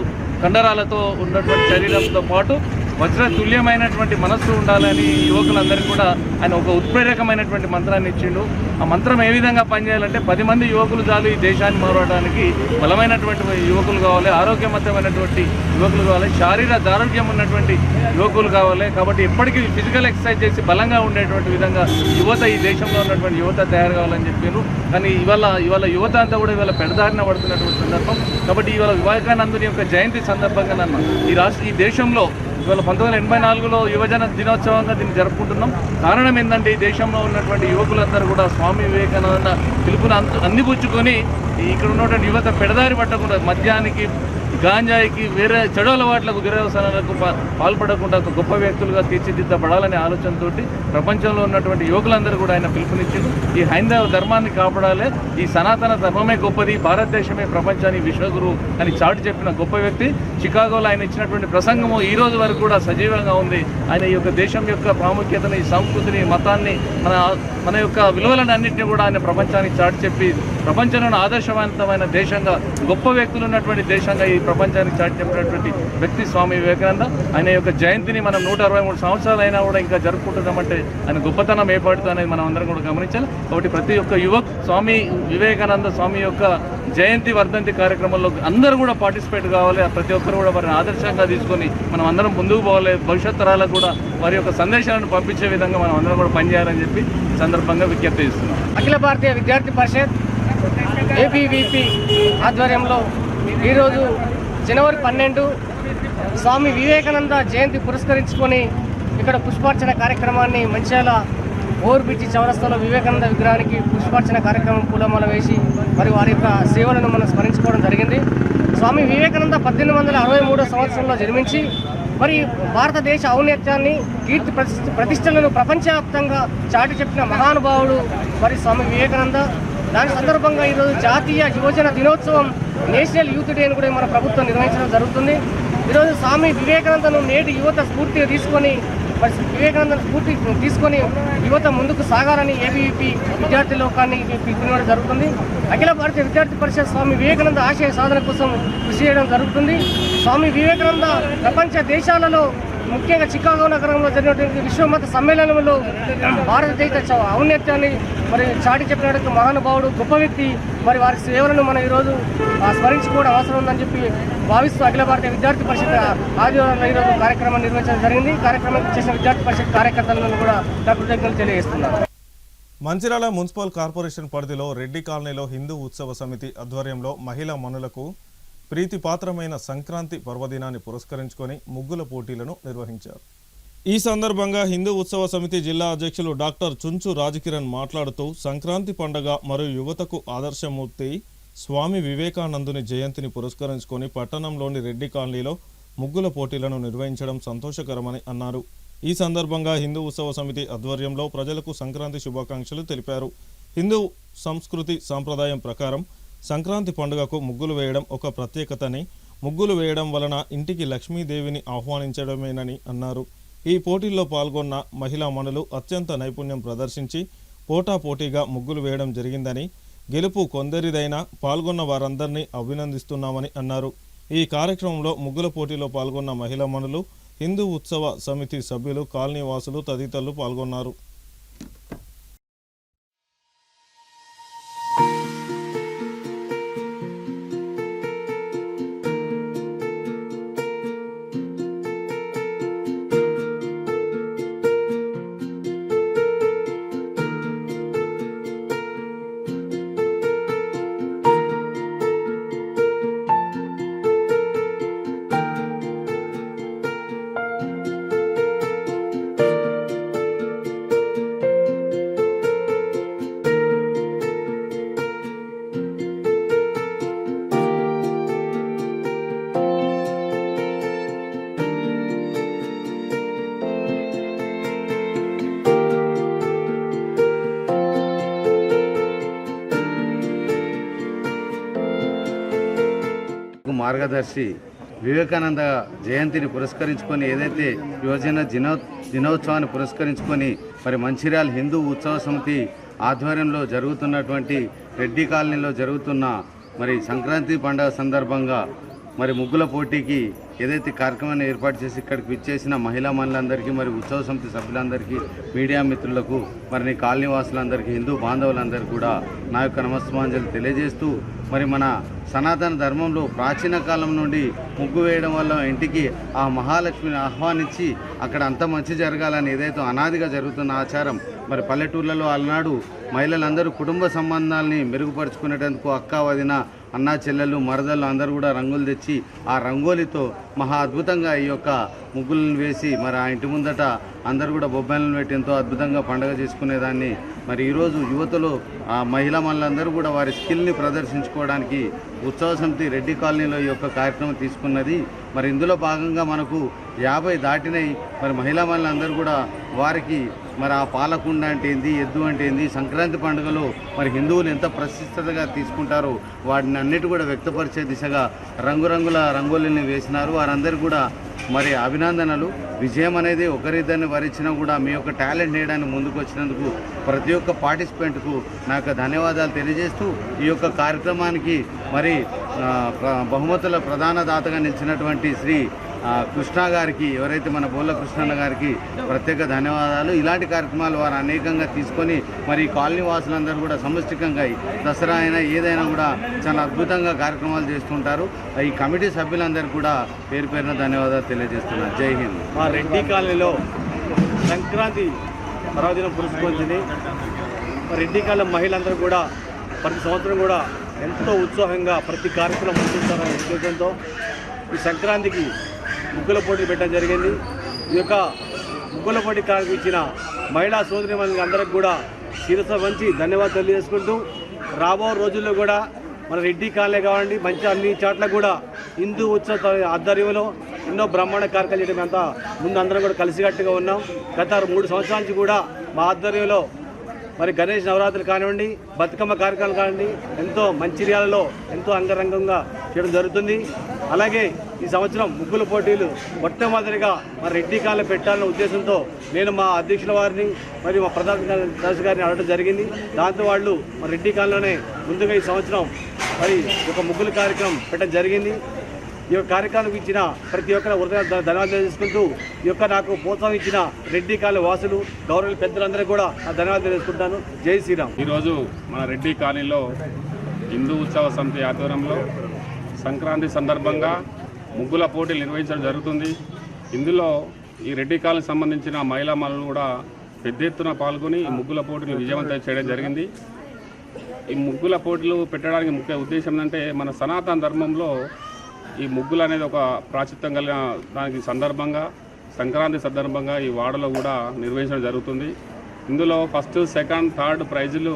కండరాలతో ఉన్నటువంటి శరీరంతో పాటు వజ్ర తుల్యమైనటువంటి మనస్సు ఉండాలని యువకులందరికీ కూడా ఆయన ఒక ఉత్ప్రేరకమైనటువంటి మంత్రాన్ని ఇచ్చిండు. ఆ మంత్రం ఏ విధంగా పనిచేయాలంటే 10 మంది యువకులు చాలు ఈ దేశాన్ని మారడానికి. బలమైనటువంటి యువకులు కావాలి, ఆరోగ్యవంతమైనటువంటి యువకులు కావాలి, శారీరక ఆరోగ్యం ఉన్నటువంటి యువకులు కావాలి. కాబట్టి ఎప్పటికీ ఫిజికల్ ఎక్సర్సైజ్ చేసి బలంగా ఉండేటువంటి విధంగా యువత, ఈ దేశంలో ఉన్నటువంటి యువత తయారు కావాలని చెప్పారు. కానీ ఇవాళ యువత అంతా కూడా ఇవాళ పెడదారిన పడుతున్నటువంటి సందర్భం. కాబట్టి ఇవాళ వివేకానందుని యొక్క జయంతి సందర్భంగా ఈ దేశంలో ఇవాళ 1984లో యువజన దినోత్సవంగా దీన్ని జరుపుకుంటున్నాం. కారణం ఏంటంటే ఈ దేశంలో ఉన్నటువంటి యువకులందరూ కూడా స్వామి వివేకానంద పిలుపుని అందిపుచ్చుకొని ఇక్కడ ఉన్నటువంటి యువత పెడదారి పట్టకుండా మద్యానికి, గాంజాయికి, వేరే చెడు అలవాట్లకు, దుర్వ్యసనాలకు పాల్పడకుండా ఒక గొప్ప వ్యక్తులుగా తీర్చిదిద్దపడాలనే ఆలోచనతో ప్రపంచంలో ఉన్నటువంటి యువకులందరూ కూడా ఆయన పిలుపునిచ్చింది. ఈ హైందవ ధర్మాన్ని కాపాడాలి, ఈ సనాతన ధర్మమే గొప్పది, భారతదేశమే ప్రపంచానికి విశ్వగురు అని చాటి చెప్పిన గొప్ప వ్యక్తి. చికాగోలో ఆయన ఇచ్చినటువంటి ప్రసంగము ఈ రోజు వరకు కూడా సజీవంగా ఉంది. ఆయన ఈ యొక్క దేశం యొక్క ప్రాముఖ్యతని, సంస్కృతిని, మతాన్ని, మన యొక్క విలువలను అన్నింటినీ కూడా ఆయన ప్రపంచానికి చాటి చెప్పి ప్రపంచంలోని ఆదర్శవంతమైన దేశంగా, గొప్ప వ్యక్తులు ఉన్నటువంటి దేశంగా ఈ ప్రపంచానికి చాటి చెప్పినటువంటి వ్యక్తి స్వామి వివేకానంద. ఆయన యొక్క జయంతిని మనం 163 సంవత్సరాలు అయినా కూడా ఇంకా జరుపుకుంటున్నామంటే ఆయన గొప్పతనం ఏర్పడుతుంది అనేది మనం అందరం కూడా గమనించాలి. కాబట్టి ప్రతి ఒక్క స్వామి వివేకానంద స్వామి యొక్క జయంతి వర్ధంతి కార్యక్రమంలో అందరూ కూడా పార్టిసిపేట్ కావాలి. ప్రతి ఒక్కరు కూడా వారిని ఆదర్శంగా తీసుకొని మనం అందరం ముందుకు పోవాలి. భవిష్యత్ తరాలకు కూడా వారి యొక్క సందేశాలను పంపించే విధంగా మనం అందరం కూడా పనిచేయాలని చెప్పి సందర్భంగా విజ్ఞప్తి చేస్తున్నాం. అఖిల భారతీయ విద్యార్థి పరిషత్ ఏబీవీపీ ఆధ్వర్యంలో ఈరోజు జనవరి 12 స్వామి వివేకానంద జయంతి పురస్కరించుకొని ఇక్కడ పుష్పార్చన కార్యక్రమాన్ని మంచిర్యాల ఓవర్ బ్రిడ్జి చౌరస్తాలో వివేకానంద విగ్రహానికి పుష్పార్చన కార్యక్రమం పూలమాల వేసి మరి వారి యొక్క సేవలను మనం స్మరించుకోవడం జరిగింది. స్వామి వివేకానంద 1863 సంవత్సరంలో జన్మించి మరి భారతదేశ ఔన్నత్యాన్ని, కీర్తి ప్రతిష్టలను ప్రపంచవ్యాప్తంగా చాటి చెప్పిన మహానుభావుడు మరి స్వామి వివేకానంద. దాని సందర్భంగా ఈరోజు జాతీయ యువజన దినోత్సవం, నేషనల్ యూత్ డే అని కూడా మన ప్రభుత్వం నిర్వహించడం జరుగుతుంది. ఈరోజు స్వామి వివేకానందను నేటి యువత స్ఫూర్తిగా తీసుకొని యువత ముందుకు సాగాలని ఏబీవీపీ విద్యార్థి లోకాన్ని పిలుపునివ్వడం జరుగుతుంది. అఖిల భారతీయ విద్యార్థి పరిషత్ స్వామి వివేకానంద ఆశయ సాధన కోసం కృషి చేయడం జరుగుతుంది. స్వామి వివేకానంద ప్రపంచ దేశాలలో, ముఖ్యంగా చికాగో నగరంలో జరిగినటువంటి విశ్వమత సమ్మేళనంలో భారతదేశ ఔన్నత్యాన్ని మరి చాటి చెప్పినట్టు మహానుభావుడు, గొప్ప వ్యక్తి. మరి వారి సేవలను మనం ఈరోజు స్మరించుకోవడం అవసరం ఉందని చెప్పి భావిస్తూ అఖిల భారతీయ విద్యార్థి పరిషత్ ఆదివారంలో ఈరోజు కార్యక్రమాన్ని నిర్వహించడం జరిగింది. కార్యక్రమం చేసిన విద్యార్థి పరిషత్ కార్యకర్తలను కూడా కృతజ్ఞతలు తెలియజేస్తున్నారు. మంచిర్యాల మున్సిపల్ కార్పొరేషన్ పరిధిలో రెడ్డి కాలనీలో హిందూ ఉత్సవ సమితి ఆధ్వర్యంలో మహిళా మనులకు ప్రీతిపాత్రమైన సంక్రాంతి పర్వదినాన్ని పురస్కరించుకొని ముగ్గుల పోటీలను నిర్వహించారు. ఈ సందర్భంగా హిందూ ఉత్సవ సమితి జిల్లా అధ్యక్షులు డాక్టర్ చుంచు రాజకిరణ్ మాట్లాడుతూ సంక్రాంతి పండుగ మరియు యువతకు ఆదర్శమూర్తి స్వామి వివేకానందుని జయంతిని పురస్కరించుకొని పట్టణంలోని రెడ్డి కాలనీలో ముగ్గుల పోటీలను నిర్వహించడం సంతోషకరమని అన్నారు. ఈ సందర్భంగా హిందూ ఉత్సవ సమితి ఆధ్వర్యంలో ప్రజలకు సంక్రాంతి శుభాకాంక్షలు తెలిపారు. హిందూ సంస్కృతి సాంప్రదాయం ప్రకారం సంక్రాంతి పండుగకు ముగ్గులు వేయడం ఒక ప్రత్యేకతని, ముగ్గులు వేయడం వలన ఇంటికి లక్ష్మీదేవిని ఆహ్వానించడమేనని అన్నారు. ఈ పోటీల్లో పాల్గొన్న మహిళా మనులు అత్యంత నైపుణ్యం ప్రదర్శించి పోటాపోటీగా ముగ్గులు వేయడం జరిగిందని, గెలుపు కొందరిదైనా పాల్గొన్న వారందరినీ అభినందిస్తున్నామని అన్నారు. ఈ కార్యక్రమంలో ముగ్గుల పోటీలో పాల్గొన్న మహిళా మనులు, హిందూ ఉత్సవ సమితి సభ్యులు, కాలనీ వాసులు తదితరులు పాల్గొన్నారు. మార్గదర్శి వివేకానంద జయంతిని పురస్కరించుకొని, ఏదైతే యువజన దినోత్సవాన్ని పురస్కరించుకొని మరి మంచిర్యాల హిందూ ఉత్సవ సమితి ఆధ్వర్యంలో జరుగుతున్నటువంటి రెడ్డి కాలనీలో జరుగుతున్న మరి సంక్రాంతి పండుగ సందర్భంగా మరి ముగ్గుల పోటీకి ఏదైతే కార్యక్రమాన్ని ఏర్పాటు చేసి ఇక్కడికి విచ్చేసిన మహిళా మనులందరికీ మరి ఉత్సవ సమితి సభ్యులందరికీ మీడియా మిత్రులకు మరి నీ కాలనీ వాసులందరికీ హిందూ బాంధవులందరికీ కూడా నా యొక్క నమస్మాంజలి తెలియజేస్తూ మరి మన సనాతన ధర్మంలో ప్రాచీన కాలం నుండి ముగ్గు వేయడం వల్ల ఇంటికి ఆ మహాలక్ష్మిని ఆహ్వానించి అక్కడ అంత మంచి జరగాలని ఏదైతే అనాదిగా జరుగుతున్న ఆచారం మరి పల్లెటూర్లలో అలనాడు మహిళలందరూ కుటుంబ సంబంధాలని మెరుగుపరుచుకునేటందుకు అక్క వదిన అన్నా చెల్లెళ్ళు మరదళ్ళు అందరూ కూడా రంగులు తెచ్చి ఆ రంగోలితో మహా అద్భుతంగా ఈ యొక్క ముగ్గులను వేసి మరి ఆ ఇంటి ముందట అందరూ కూడా బొబ్బైలను పెట్టి ఎంతో అద్భుతంగా పండుగ చేసుకునేదాన్ని మరి ఈరోజు యువతలో ఆ మహిళా మనులందరూ కూడా వారి స్కిల్ని ప్రదర్శించుకోవడానికి ఉత్సవ సమితి రెడ్డి కాలనీలో ఈ యొక్క కార్యక్రమం తీసుకున్నది. మరి ఇందులో భాగంగా మనకు 50 దాటినాయి. మరి మహిళా మనులందరూ కూడా వారికి మరి ఆ పాలకుండ అంటే ఏంది, ఎద్దు అంటే ఏంది, సంక్రాంతి పండుగలో మరి హిందువులు ఎంత ప్రశస్తతగా తీసుకుంటారో వాటిని అన్నిటి కూడా వ్యక్తపరిచే దిశగా రంగురంగుల రంగోలీని వేసినారు. వారందరూ కూడా మరి అభినందనలు. విజయం అనేది ఒకరిద్దరిని వరించినా కూడా మీ యొక్క టాలెంట్ నేయడానికి ముందుకు వచ్చినందుకు ప్రతి ఒక్క పార్టిసిపెంట్కు నా యొక్క ధన్యవాదాలు తెలియజేస్తూ ఈ యొక్క కార్యక్రమానికి మరి బహుమతుల ప్రధాన దాతగా నిలిచినటువంటి శ్రీ కృష్ణ గారికి, ఎవరైతే మన బోళ్ళ కృష్ణన్న గారికి ప్రత్యేక ధన్యవాదాలు. ఇలాంటి కార్యక్రమాలు వారు అనేకంగా తీసుకొని మరి కాలనీ వాసులందరూ కూడా సమిష్టికంగా దసరా అయినా ఏదైనా కూడా చాలా అద్భుతంగా కార్యక్రమాలు చేస్తుంటారు. ఈ కమిటీ సభ్యులందరూ కూడా పేరు పేరున ధన్యవాదాలు తెలియజేస్తున్నారు. జై హింద్. మా రెడ్డి కాలనీలో సంక్రాంతి పర్వదినం పురస్కరించింది. రెడ్డి కాలనీ మహిళలందరూ కూడా ప్రతి సంవత్సరం కూడా ఎంతో ఉత్సాహంగా ప్రతి కార్యక్రమం ముందుంటారనే ఉద్దేశంతో ఈ సంక్రాంతికి ముగ్గుల పోటీ పెట్టడం జరిగింది. ఈ యొక్క ముగ్గుల పోటీ కార్యక్రమం ఇచ్చిన మహిళా సోదరిమణులకి అందరికి కూడా శిరస వంచి ధన్యవాదాలు తెలియజేసుకుంటూ రాబో రోజుల్లో కూడా మన రెడ్డి కాలనీ కావండి మంచి అన్ని చోట్ల కూడా హిందూ ఉత్సవ ఆధ్వర్యంలో ఎన్నో బ్రహ్మాండ కార్యక్రమాలు చేయడం అంతా ముందు అందరం కూడా కలిసికట్టుగా ఉన్నాం. గత 3 సంవత్సరాల నుంచి కూడా మా ఆధ్వర్యంలో మరి గణేష్ నవరాత్రులు కానివ్వండి, బతుకమ్మ కార్యక్రమాలు కానివ్వండి ఎంతో మంచిర్యాలలో ఎంతో అంగరంగంగా చేయడం జరుగుతుంది. అలాగే ఈ సంవత్సరం ముగ్గుల పోటీలు మొట్టమొదటిగా మరి రెడ్డి కాలనీ పెట్టాలనే ఉద్దేశంతో నేను మా అధ్యక్షుల వారిని మరియు మా ప్రధాన కార్యదర్శి గారిని అడగడం జరిగింది. దాంతో వాళ్ళు మరి రెడ్డి కాలనీలోనే ముందుగా ఈ సంవత్సరం మరి ఒక ముగ్గుల కార్యక్రమం పెట్టడం జరిగింది. ఈ యొక్క కార్యక్రమం ఇచ్చిన ప్రతి ఒక్కరు ధన్యవాదాలు చేసుకుంటూ ఈ యొక్క నాకు ప్రోత్సాహం ఇచ్చిన రెడ్డి కాలనీ వాసులు గౌరవ పెద్దలందరూ కూడా ధన్యవాదాలు తెలుసుకుంటాను. జై శ్రీరామ్. ఈరోజు మన రెడ్డి కాలనీలో హిందూ ఉత్సవ సమితి ఆధ్వర్యంలో సంక్రాంతి సందర్భంగా ముగ్గుల పోటీలు నిర్వహించడం జరుగుతుంది. ఇందులో ఈ రెడ్డి కాలనీకి సంబంధించిన మహిళా మనులు కూడా పెద్ద ఎత్తున పాల్గొని ఈ ముగ్గుల పోటీని విజయవంతం చేయడం జరిగింది. ఈ ముగ్గుల పోటీలు పెట్టడానికి ముఖ్య ఉద్దేశం ఏంటంటే మన సనాతన ధర్మంలో ఈ ముగ్గులు అనేది ఒక ప్రాచుర్యం కలిగిన దానికి సందర్భంగా సంక్రాంతి సందర్భంగా ఈ వాడలో కూడా నిర్వహించడం జరుగుతుంది. ఇందులో ఫస్ట్, సెకండ్, థర్డ్ ప్రైజులు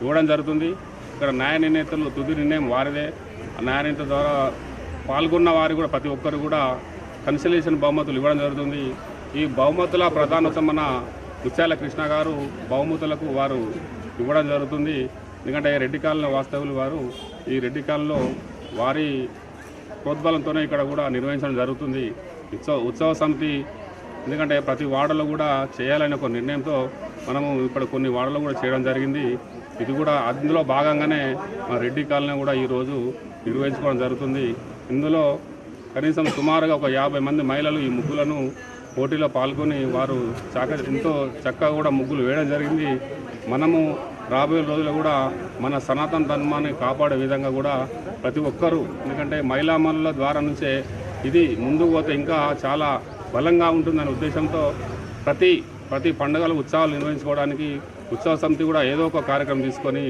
ఇవ్వడం జరుగుతుంది. ఇక్కడ న్యాయ నిర్ణేతలు తుది నిర్ణయం వారిదే. ఆ న్యాయ నిర్ణేత ద్వారా పాల్గొన్న వారు కూడా ప్రతి ఒక్కరు కూడా కన్సలేషన్ బహుమతులు ఇవ్వడం జరుగుతుంది. ఈ బహుమతుల ప్రధానోత్సవం మన ముత్యాల కృష్ణ గారు బహుమతులకు వారు ఇవ్వడం జరుగుతుంది. ఎందుకంటే రెడ్డి కాలనీ వాస్తవులు వారు ఈ రెడ్డి కాలనీలో వారి ప్రోద్బలంతోనే ఇక్కడ కూడా నిర్వహించడం జరుగుతుంది ఉత్సవ సమితి. ఎందుకంటే ప్రతి వార్డులో కూడా చేయాలని ఒక నిర్ణయంతో మనము ఇప్పుడు కొన్ని వార్డులో కూడా చేయడం జరిగింది. ఇది కూడా అందులో భాగంగానే మన రెడ్డి కాలనీ కూడా ఈరోజు నిర్వహించుకోవడం జరుగుతుంది. ఇందులో కనీసం సుమారుగా ఒక 50 మంది మహిళలు ఈ ముగ్గులను పోటీలో పాల్గొని వారు ఎంతో చక్కగా కూడా ముగ్గులు వేయడం జరిగింది. మనము రాబోయే రోజుల్లో కూడా మన సనాతన ధర్మాన్ని కాపాడే విధంగా కూడా ప్రతి ఒక్కరూ, ఎందుకంటే మహిళా మనుల ద్వారా నుంచే ఇది ముందుకు పోతే ఇంకా చాలా బలంగా ఉంటుందనే ఉద్దేశంతో ప్రతి పండుగలు ఉత్సవాలు నిర్వహించుకోవడానికి ఉత్సవ సమితి కూడా ఏదో ఒక కార్యక్రమం తీసుకొని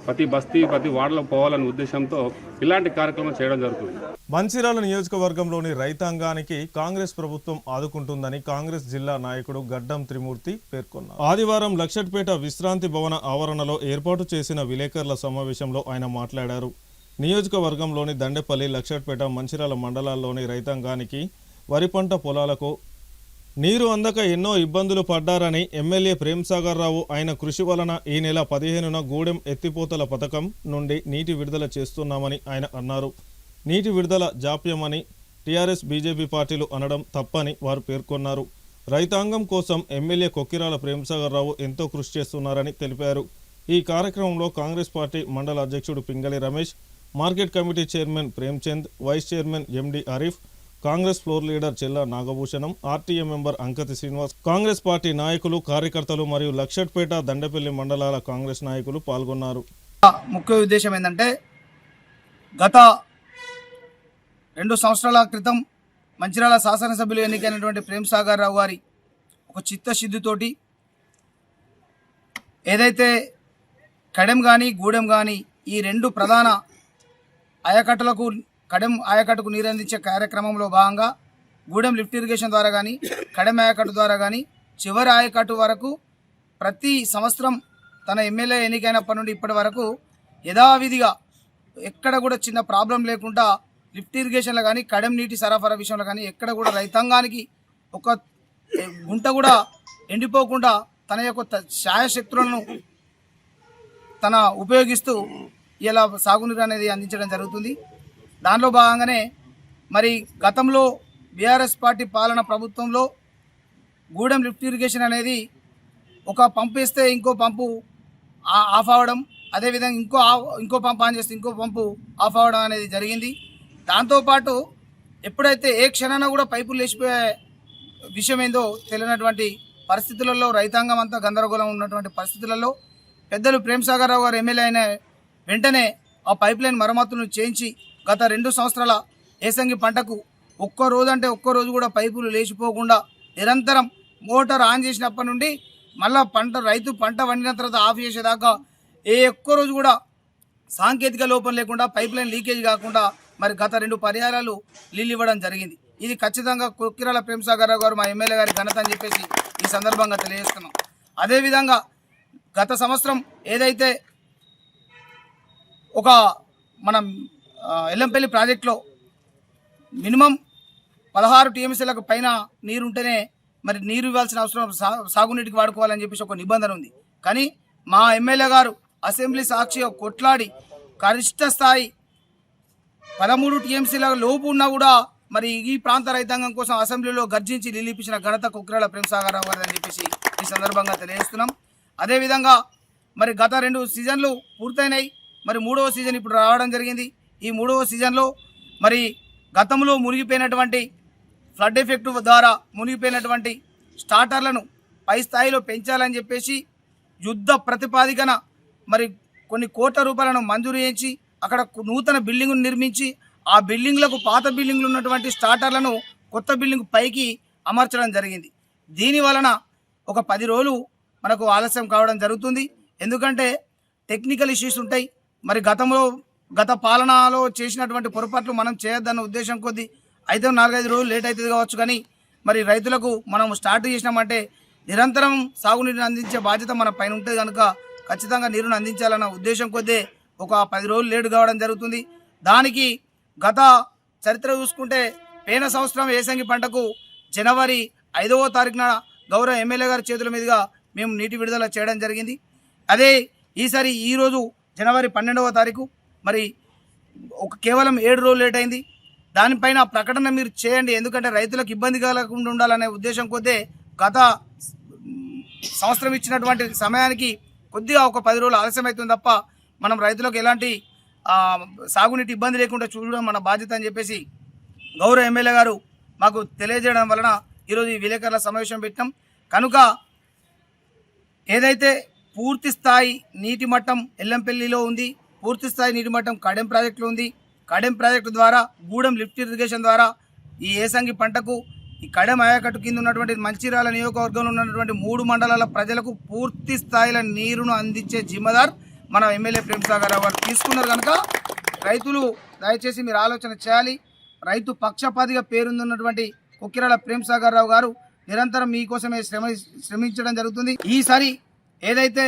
ప్రతి బస్తీ ప్రతి వార్డులో పోవాలనే ఉద్దేశంతో ఇలాంటి కార్యక్రమం చేయడం జరుగుతుంది. మంచిర్యాల నియోజకవర్గంలోని రైతాంగానికి కాంగ్రెస్ ప్రభుత్వం ఆదుకుంటుందని కాంగ్రెస్ జిల్లా నాయకుడు గడ్డం త్రిమూర్తి పేర్కొన్నారు. ఆదివారం లక్షట్పేట విశ్రాంతి భవన ఆవరణలో ఏర్పాటు చేసిన విలేకరుల సమావేశంలో ఆయన మాట్లాడారు. నియోజకవర్గంలోని దండేపల్లి, లక్షట్పేట, మంచిర్యాల మండలాల్లోని రైతాంగానికి వరి పంట పొలాలకు నీరు అందక ఎన్నో ఇబ్బందులు పడ్డారని ఎమ్మెల్యే ప్రేమ్సాగర్ రావు ఆయన కృషి వలన ఈ నెల 15న గూడెం ఎత్తిపోతల పథకం నుండి నీటి విడుదల చేస్తున్నామని ఆయన అన్నారు. నీటి విడుదల జాప్యమని టీఆర్ఎస్, బీజేపీ పార్టీలు అనడం తప్పని వారు పేర్కొన్నారు. రైతాంగం కోసం ఎమ్మెల్యే కొక్కిరాల ప్రేమ్సాగర్ రావు ఎంతో కృషి చేస్తున్నారని తెలిపారు. ఈ కార్యక్రమంలో కాంగ్రెస్ పార్టీ మండల అధ్యక్షుడు Pingali Ramesh, market committee chairman Premchand, vice chairman MD Arif, Congress floor leader Chella Nagabhushanam, RTA member Ankathi Srinivas, Congress party నాయకులు, కార్యకర్తలు మరియు లక్షట్పేట, దండపల్లి మండలాల కాంగ్రెస్ నాయకులు పాల్గొన్నారు. ముఖ్య ఉద్దేశం ఏంటంటే గత 2 సంవత్సరాల క్రితం మంచిర్యాల శాసనసభ్యులు ఎన్నికైనటువంటి ప్రేమ్ సాగర్ రావు గారి ఒక చిత్తశుద్ధితోటి ఏదైతే కడెం కానీ గూడెం కానీ ఈ 2 ప్రధాన ఆయకట్టులకు కడెం ఆయకట్టుకు నీరందించే కార్యక్రమంలో భాగంగా గూడెం లిఫ్ట్ ఇరిగేషన్ ద్వారా కానీ కడెం ఆయకట్టు ద్వారా కానీ చివరి ఆయకట్టు వరకు ప్రతి సంవత్సరం తన ఎమ్మెల్యే ఎన్నికైనప్పటి నుండి ఇప్పటి వరకు యథావిధిగా ఎక్కడ కూడా చిన్న ప్రాబ్లం లేకుండా లిఫ్ట్ ఇరిగేషన్లో కానీ కడెం నీటి సరఫరా విషయంలో కానీ ఎక్కడ కూడా రైతాంగానికి ఒక గుంట కూడా ఎండిపోకుండా తన యొక్క శాయశక్తులను తన ఉపయోగిస్తూ ఇలా సాగునీరు అనేది అందించడం జరుగుతుంది. దానిలో భాగంగానే మరి గతంలో బీఆర్ఎస్ పార్టీ పాలన ప్రభుత్వంలో గూడెం లిఫ్ట్ ఇరిగేషన్ అనేది ఒక పంపు వేస్తే ఇంకో పంపు ఆఫ్ అవ్వడం, అదేవిధంగా ఇంకో పంపు ఆన్ చేస్తే ఇంకో పంపు ఆఫ్ అవ్వడం అనేది జరిగింది. దాంతోపాటు ఎప్పుడైతే ఏ క్షణాన కూడా పైపులు లేచిపోయే విషయం ఏందో తెలియనటువంటి పరిస్థితులలో రైతాంగం అంతా గందరగోళం ఉన్నటువంటి పరిస్థితులలో పెద్దలు ప్రేమ్ సాగర్ రావు గారు ఎమ్మెల్యే అయిన వెంటనే ఆ పైప్ లైన్ మరమ్మతులను చేయించి గత 2 సంవత్సరాల ఏసంగి పంటకు ఒక్క రోజు కూడా పైపులు లేచిపోకుండా నిరంతరం మోటార్ ఆన్ చేసినప్పటి నుండి మళ్ళా రైతు పంట వండిన తర్వాత ఆఫ్ చేసేదాకా ఒక్క రోజు కూడా సాంకేతిక లోపం లేకుండా పైప్ లైన్ లీకేజ్ కాకుండా మరి గత 2 పర్యాయాలు నీళ్ళు ఇవ్వడం జరిగింది. ఇది ఖచ్చితంగా కొక్కిరాల ప్రేమ్ సాగర్ రావు గారు మా ఎమ్మెల్యే గారి ఘనత అని చెప్పేసి ఈ సందర్భంగా తెలియజేస్తున్నాం. అదేవిధంగా గత సంవత్సరం ఏదైతే ఒక మనం ఎల్లంపల్లి ప్రాజెక్టులో మినిమం 16 టీఎంసీలకు పైన నీరు ఉంటేనే మరి నీరు ఇవ్వాల్సిన అవసరం సాగునీటికి వాడుకోవాలని చెప్పేసి ఒక నిబంధన ఉంది. కానీ మా ఎమ్మెల్యే గారు అసెంబ్లీ సాక్షిగా కొట్లాడి గరిష్ట స్థాయి 13 టీఎంసీల లోపు ఉన్నా కూడా మరి ఈ ప్రాంత రైతాంగం కోసం అసెంబ్లీలో గర్జించి నిలిపించిన ఘనత కొక్కిరాల ప్రేమ్ సాగర్ రావు గారు అని చెప్పేసి ఈ సందర్భంగా తెలియజేస్తున్నాం. అదేవిధంగా మరి గత 2 సీజన్లు పూర్తయినాయి. మరి 3వ సీజన్ ఇప్పుడు రావడం జరిగింది. ఈ 3వ సీజన్లో మరి గతంలో మునిగిపోయినటువంటి ఫ్లడ్ ఎఫెక్ట్ ద్వారా మునిగిపోయినటువంటి స్టార్టర్లను పై స్థాయిలో పెంచాలని చెప్పేసి యుద్ధ ప్రతిపాదికన మరి కొన్ని కోట్ల రూపాయలను మంజూరు చేయించి అక్కడ నూతన బిల్డింగును నిర్మించి ఆ బిల్డింగ్లకు పాత బిల్డింగ్లు ఉన్నటువంటి స్టార్టర్లను కొత్త బిల్డింగ్ పైకి అమర్చడం జరిగింది. దీని వలన ఒక 10 రోజులు మనకు ఆలస్యం కావడం జరుగుతుంది. ఎందుకంటే టెక్నికల్ ఇష్యూస్ ఉంటాయి. మరి గత పాలనలో చేసినటువంటి పొరపాట్లు మనం చేయొద్దన్న ఉద్దేశం కొద్దీ అయితే 4-5 రోజులు లేట్ అవుతుంది కావచ్చు. కానీ మరి రైతులకు మనం స్టార్ట్ చేసినామంటే నిరంతరం సాగునీరుని అందించే బాధ్యత మన పైన ఉంటుంది కనుక ఖచ్చితంగా నీరుని అందించాలన్న ఉద్దేశం కొద్దీ ఒక 10 రోజులు లేట్ కావడం జరుగుతుంది. దానికి గత చరిత్ర చూసుకుంటే పోయిన సంవత్సరం ఏసంగి పంటకు జనవరి 5వ తారీఖున గౌరవ ఎమ్మెల్యే గారి చేతుల మీదుగా మేము నీటి విడుదల చేయడం జరిగింది. అదే ఈసారి ఈరోజు జనవరి 12వ తారీఖు మరి కేవలం 7 రోజులు లేట్ అయింది. దానిపైన ప్రకటన మీరు చేయండి. ఎందుకంటే రైతులకు ఇబ్బంది కలగకుండా ఉండాలనే ఉద్దేశం కొద్దే గత సంవత్సరం ఇచ్చినటువంటి సమయానికి కొద్దిగా ఒక 10 రోజులు ఆలస్యం అవుతుంది తప్ప మనం రైతులకు ఎలాంటి సాగునీటి ఇబ్బంది లేకుండా చూడడం మన బాధ్యత అని చెప్పేసి గౌరవ ఎమ్మెల్యే గారు మాకు తెలియజేయడం వలన ఈరోజు ఈ విలేకరుల సమావేశం పెట్టాం. కనుక ఏదైతే పూర్తి స్థాయి నీటి మట్టం ఎల్లంపల్లిలో ఉంది, పూర్తి స్థాయి నీటి మట్టం కడెం ప్రాజెక్టులో ఉంది. కడెం ప్రాజెక్టు ద్వారా గూడెం లిఫ్ట్ ఇరిగేషన్ ద్వారా ఈ ఏసంగి పంటకు ఈ కడెం ఆయకట్టు కింద ఉన్నటువంటి మంచిర్యాల నియోజకవర్గంలో ఉన్నటువంటి 3 మండలాల ప్రజలకు పూర్తి స్థాయిలో నీరును అందించే జిమ్మదార్ మన ఎమ్మెల్యే ప్రేమ్ సాగర్ రావు గారు తీసుకున్నారు. కనుక రైతులు దయచేసి మీరు ఆలోచన చేయాలి. రైతు పక్షపాతిగా పేరున్నటువంటి కొక్కిరాల ప్రేమ్ సాగర్ రావు గారు నిరంతరం మీకోసమే శ్రమించడం జరుగుతుంది. ఈసారి ఏదైతే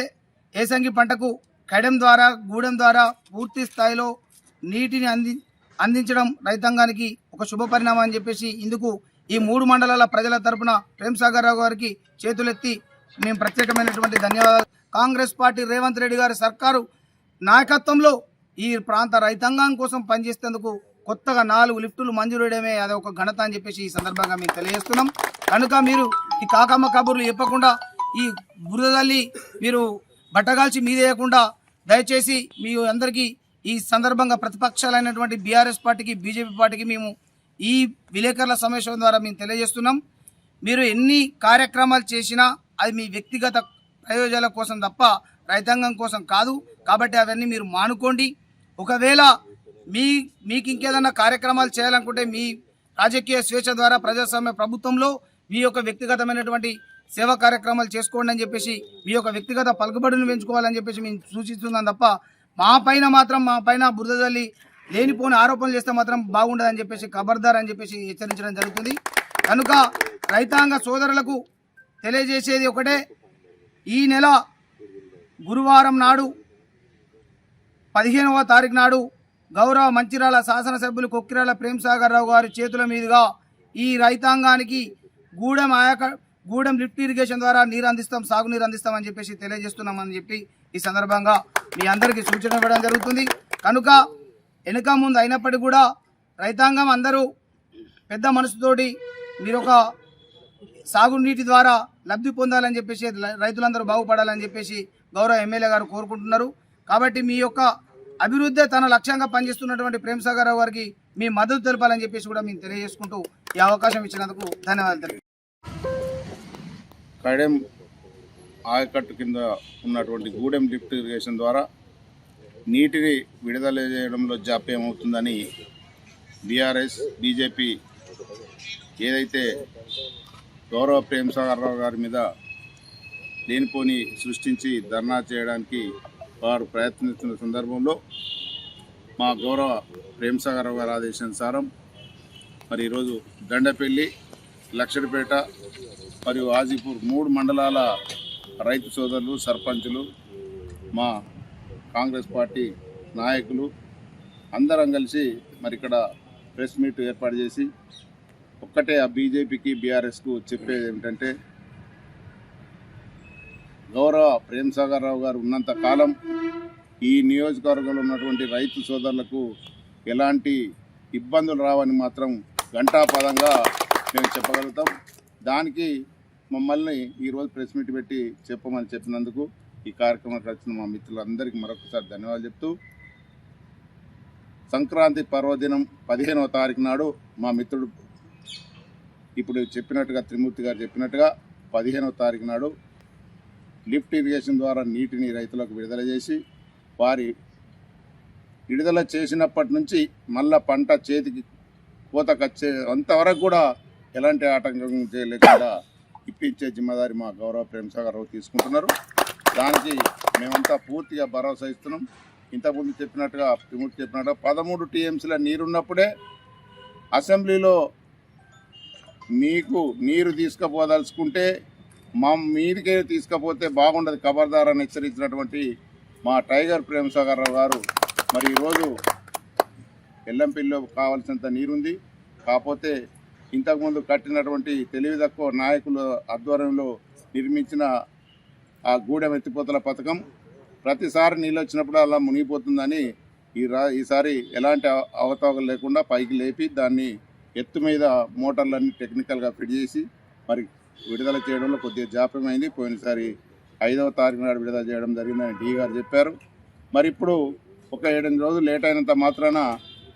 ఏసంగి పంటకు కడెం ద్వారా గూడెం ద్వారా పూర్తి స్థాయిలో నీటిని అందించడం రైతాంగానికి ఒక శుభ పరిణామం అని చెప్పేసి ఇందుకు ఈ 3 మండలాల ప్రజల తరపున ప్రేమ్ సాగర్ రావు గారికి చేతులెత్తి మేము ప్రత్యేకమైనటువంటి ధన్యవాదాలు. కాంగ్రెస్ పార్టీ రేవంత్ రెడ్డి గారి సర్కారు నాయకత్వంలో ఈ ప్రాంత రైతాంగం కోసం పనిచేసేందుకు కొత్తగా 4 లిఫ్టులు మంజూరు చేయడమే అది ఒక ఘనత అని చెప్పేసి ఈ సందర్భంగా మేము తెలియజేస్తున్నాం. కనుక మీరు ఈ కాకమ్మ కబుర్లు చెప్పకుండా ఈ బురదల్లి మీరు బట్టగాల్చి మీదేయకుండా దయచేసి మీ అందరికీ ఈ సందర్భంగా ప్రతిపక్షాలైనటువంటి బీఆర్ఎస్ పార్టీకి బీజేపీ పార్టీకి మేము ఈ విలేకరుల సమావేశం ద్వారా మేము తెలియజేస్తున్నాం. మీరు ఎన్ని కార్యక్రమాలు చేసినా అది మీ వ్యక్తిగత ప్రయోజనాల కోసం తప్ప రైతాంగం కోసం కాదు. కాబట్టి అవన్నీ మీరు మానుకోండి. ఒకవేళ మీకు ఇంకేదన్నా కార్యక్రమాలు చేయాలనుకుంటే మీ రాజకీయ స్వేచ్ఛ ద్వారా ప్రజాస్వామ్య ప్రభుత్వంలో మీ యొక్క వ్యక్తిగతమైనటువంటి సేవా కార్యక్రమాలు చేసుకోండి అని చెప్పేసి మీ యొక్క వ్యక్తిగత పలుకుబడులను పెంచుకోవాలని చెప్పేసి మేము సూచిస్తున్నాం తప్ప మా పైన బురద జల్లి లేనిపోని ఆరోపణలు చేస్తే మాత్రం బాగుండదని చెప్పేసి ఖబర్దార్ అని చెప్పేసి హెచ్చరించడం జరుగుతుంది. కనుక రైతాంగ సోదరులకు తెలియజేసేది ఒకటే, ఈ నెల గురువారం నాడు 15వ తారీఖు నాడు గౌరవ మంచిర్యాల శాసనసభ్యులు కొక్కిరాల ప్రేమ్సాగర్ రావు గారి చేతుల మీదుగా ఈ రైతాంగానికి గూడెం లిఫ్ట్ ఇరిగేషన్ ద్వారా నీరు అందిస్తాం, సాగునీరు అందిస్తామని చెప్పేసి తెలియజేస్తున్నామని చెప్పి ఈ సందర్భంగా మీ అందరికీ సూచన ఇవ్వడం జరుగుతుంది. కనుక వెనుక ముందు అయినప్పటికీ కూడా రైతాంగం అందరూ పెద్ద మనసుతోటి మీరు ఒక సాగునీటి ద్వారా లబ్ధి పొందాలని చెప్పేసి రైతులందరూ బాగుపడాలని చెప్పేసి గౌరవ ఎమ్మెల్యే గారు కోరుకుంటున్నారు. కాబట్టి మీ యొక్క అభివృద్ధి తన లక్ష్యంగా పనిచేస్తున్నటువంటి ప్రేమ్సాగర్ రావు గారికి మీ మద్దతు తెలపాలని చెప్పేసి కూడా మేము తెలియజేసుకుంటూ ఈ అవకాశం ఇచ్చినందుకు ధన్యవాదాలు. కడెం ఆయకట్టు కింద ఉన్నటువంటి గూడెం లిఫ్ట్ ఇరిగేషన్ ద్వారా నీటిని విడుదల చేయడంలో జాప్యం అవుతుందని బీఆర్ఎస్ బీజేపీ ఏదైతే గౌరవ ప్రేమ్సాగర్ రావు గారి మీద లేనిపోని సృష్టించి ధర్నా చేయడానికి వారు ప్రయత్నిస్తున్న సందర్భంలో మా గౌరవ ప్రేమ్సాగర్ రావు గారి ఆదేశానుసారం మరి ఈరోజు దండపల్లి, లక్షడిపేట మరియు ఆజీపూర్ 3 మండలాల రైతు సోదరులు, సర్పంచులు, మా కాంగ్రెస్ పార్టీ నాయకులు అందరం కలిసి మరి ఇక్కడ ప్రెస్ మీట్ ఏర్పాటు చేసి ఒక్కటే ఆ బీజేపీకి బీఆర్ఎస్కు చెప్పేది ఏమిటంటే, గౌరవ ప్రేమ్సాగర్ రావు గారు ఉన్నంత కాలం ఈ నియోజకవర్గంలో ఉన్నటువంటి రైతు సోదరులకు ఎలాంటి ఇబ్బందులు రావని మాత్రం ఘంటాపదంగా మేము చెప్పగలుగుతాం. దానికి మమ్మల్ని ఈరోజు ప్రెస్ మీట్ పెట్టి చెప్పమని చెప్పినందుకు ఈ కార్యక్రమానికి వచ్చిన మా మిత్రులందరికీ మరొకసారి ధన్యవాదాలు చెప్తూ, సంక్రాంతి పర్వదినం 15వ తారీఖు నాడు మా మిత్రుడు ఇప్పుడు చెప్పినట్టుగా త్రిమూర్తి గారు చెప్పినట్టుగా 15వ తారీఖు నాడు లిఫ్ట్ ఇరిగేషన్ ద్వారా నీటిని రైతులకు విడుదల చేసి, వారి విడుదల చేసినప్పటి నుంచి మళ్ళా పంట చేతికి కోతకొచ్చే అంతవరకు కూడా ఎలాంటి ఆటంకం చేయలేకుండా ఇప్పించే జిమ్మదారి మా గౌరవ ప్రేమ్సాగర్ రావు తీసుకుంటున్నారు. దానికి మేమంతా పూర్తిగా భరోసా ఇస్తున్నాం. ఇంతకుముందు చెప్పినట్టుగా త్రిమూర్తి చెప్పినట్టుగా 13 టీఎంసీల నీరున్నప్పుడే అసెంబ్లీలో మీకు నీరు తీసుకుపోదలుచుకుంటే మీదికే తీసుకపోతే బాగుండదు ఖబర్దార్ అని హెచ్చరించినటువంటి మా టైగర్ ప్రేమ్సాగర్ రావు గారు మరి ఈరోజు ఎల్లంపల్లిలో కావాల్సినంత నీరుంది. కాకపోతే ఇంతకుముందు కట్టినటువంటి తెలివి తక్కువ నాయకుల ఆధ్వర్యంలో నిర్మించిన ఆ గూడెం ఎత్తిపోతల పథకం ప్రతిసారి నీళ్ళు వచ్చినప్పుడు అలా మునిగిపోతుందని ఈసారి ఎలాంటి అవతావకలు లేకుండా పైకి లేపి దాన్ని ఎత్తు మీద మోటార్లన్నీ టెక్నికల్గా ఫిట్ చేసి మరి విడుదల చేయడంలో కొద్దిగా జాప్యమైంది. పోయినసారి 5వ తారీఖు నాడు విడుదల చేయడం జరిగిందని డి గారు చెప్పారు. మరి ఇప్పుడు ఒక 7 రోజులు లేట్ అయినంత మాత్రాన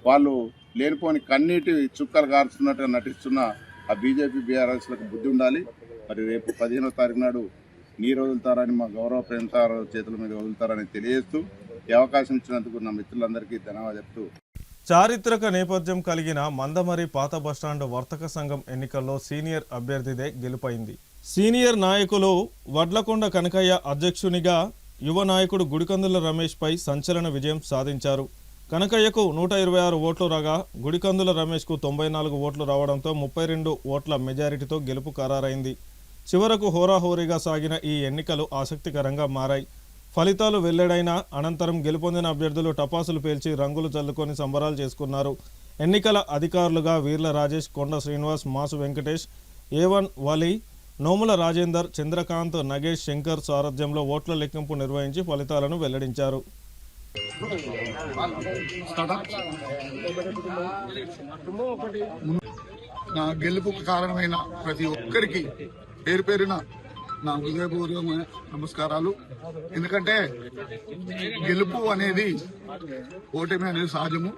వాళ్ళు లేనిపోని కన్నీటి చుక్కలు కారుస్తున్నట్టుగా నటిస్తున్న ఆ బీజేపీ బీఆర్ఎస్లకు బుద్ధి ఉండాలి. మరి రేపు 15వ తారీఖు నాడు నీరు వదులుతారని మా గౌరవ ప్రేమ్సాగర్ చేతుల మీద వదులుతారని తెలియజేస్తూ ఈ అవకాశం ఇచ్చినందుకు నా మిత్రులందరికీ ధన్యవాదాలు చెప్తూ, చారిత్రక నేపథ్యం కలిగిన మందమరి పాత బస్టాండ్ వర్తక సంఘం ఎన్నికల్లో సీనియర్ అభ్యర్థిదే గెలుపైంది. సీనియర్ నాయకులు వడ్లకొండ కనకయ్య అధ్యక్షునిగా యువ నాయకుడు గుడికందుల రమేష్పై సంచలన విజయం సాధించారు. కనకయ్యకు 126 ఓట్లు రాగా గుడికందుల రమేష్కు 94 ఓట్లు రావడంతో 32 ఓట్ల మెజారిటీతో గెలుపు ఖరారైంది. చివరకు హోరాహోరీగా సాగిన ఈ ఎన్నికలు ఆసక్తికరంగా మారాయి. ఫలితాలు వెల్లడైన అనంతరం గెలుపొందిన అభ్యర్థులు టపాసులు పేల్చి రంగులు చల్లుకొని సంబరాలు చేసుకున్నారు. ఎన్నికల అధికారులుగా వీర్ల రాజేష్, కొండ శ్రీనివాస్, మాసు వెంకటేష్, A1 వలి, నోముల రాజేందర్, చంద్రకాంత్, నగేష్, శంకర్ సారథ్యంలో ఓట్ల లెక్కింపు నిర్వహించి ఫలితాలను వెల్లడించారు. నా గెలుపుకు కారణమైన ప్రతి ఒక్కరికి పేరు పేరున నా హృదయపూర్వక నమస్కారాలు. ఎందుకంటే గెలుపు అనేది ఓటమి అనేది సహజము.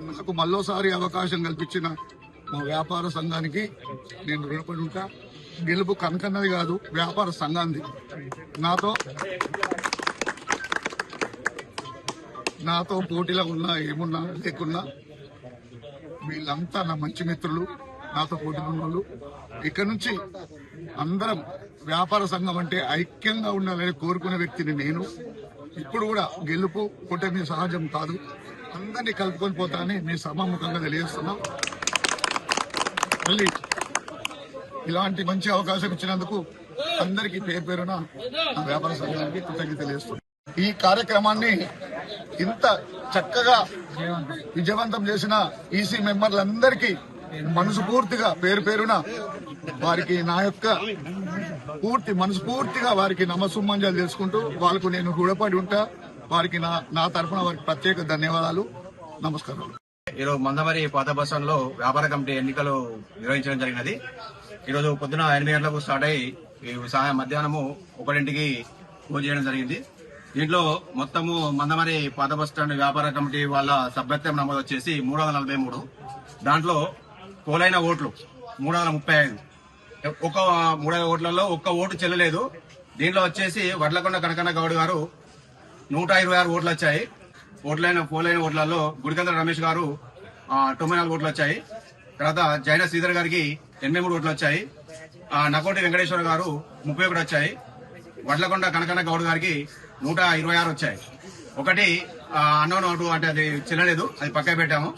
నాకు మళ్ళోసారి అవకాశం కల్పించిన మా వ్యాపార సంఘానికి నేను రుణపడి ఉంటా. గెలుపు కనకన్నది కాదు, వ్యాపార సంఘాన్ని. నాతో పోటీలో ఉన్నా ఏమున్నా లేకున్నా వీళ్ళంతా నా మంచి మిత్రులు, నాతో పోటీలో ఉన్న వాళ్ళు. ఇక్కడ నుంచి అందరం వ్యాపార సంఘం అంటే ఐక్యంగా ఉండాలని కోరుకునే వ్యక్తిని నేను. ఇప్పుడు కూడా గెలుపు కూటమి సహజం కాదు, అందరినీ కలుపుకొని పోతానని మీ సభాముఖంగా తెలియజేస్తున్నాం. మళ్ళీ ఇలాంటి మంచి అవకాశం ఇచ్చినందుకు అందరికీ పేరు పేరున నా వ్యాపార సంఘానికి కృతజ్ఞతలు తెలియజేస్తున్నాం. ఈ కార్యక్రమాన్ని ఇంత చక్కగా విజయవంతం చేసిన ఈసీ మెంబర్లందరికీ మనస్ఫూర్తిగా పేరు పేరున వారికి నా యొక్క మనస్ఫూర్తిగా వారికి నమస్సుమంజలు తెలుసుకుంటూ వాళ్ళకు నేను రుణపడి ఉంటా. వారికి నా తరఫున వారికి ప్రత్యేక ధన్యవాదాలు, నమస్కారం. ఈరోజు మందమరి పాత బస్ స్టాండ్ లో వ్యాపార కమిటీ ఎన్నికలు నిర్వహించడం జరిగినది. ఈరోజు పొద్దున 8 గంటలకు స్టార్ట్ అయ్యి మధ్యాహ్నము 1ంటికి క్లోజ్ చేయడం జరిగింది. దీంట్లో మొత్తము మందమరి పాత బస్ స్టాండ్ వ్యాపార కమిటీ వాళ్ళ సభ్యత్వం నమోదు వచ్చేసి 343. దాంట్లో పోలైన ఓట్లు 335. ఒక 3 ఓట్లలో ఒక్క ఓటు చెల్లలేదు. దీంట్లో వచ్చేసి వడ్లకొండ కనకన్న గౌడ్ గారు 126 ఓట్లు వచ్చాయి. పోలైన ఓట్లలో గుడికంద్ర రమేష్ గారు 94 ఓట్లు వచ్చాయి. తర్వాత జైన శ్రీధర్ గారికి 83 ఓట్లు వచ్చాయి. నకోటి వెంకటేశ్వర గారు 31 వచ్చాయి. వడ్లకొండ కనకన్న గౌడ్ గారికి 126 వచ్చాయి. ఒకటి అన్నోన్ ఓటు అంటే అది చెల్లలేదు, అది పక్క పెట్టాము.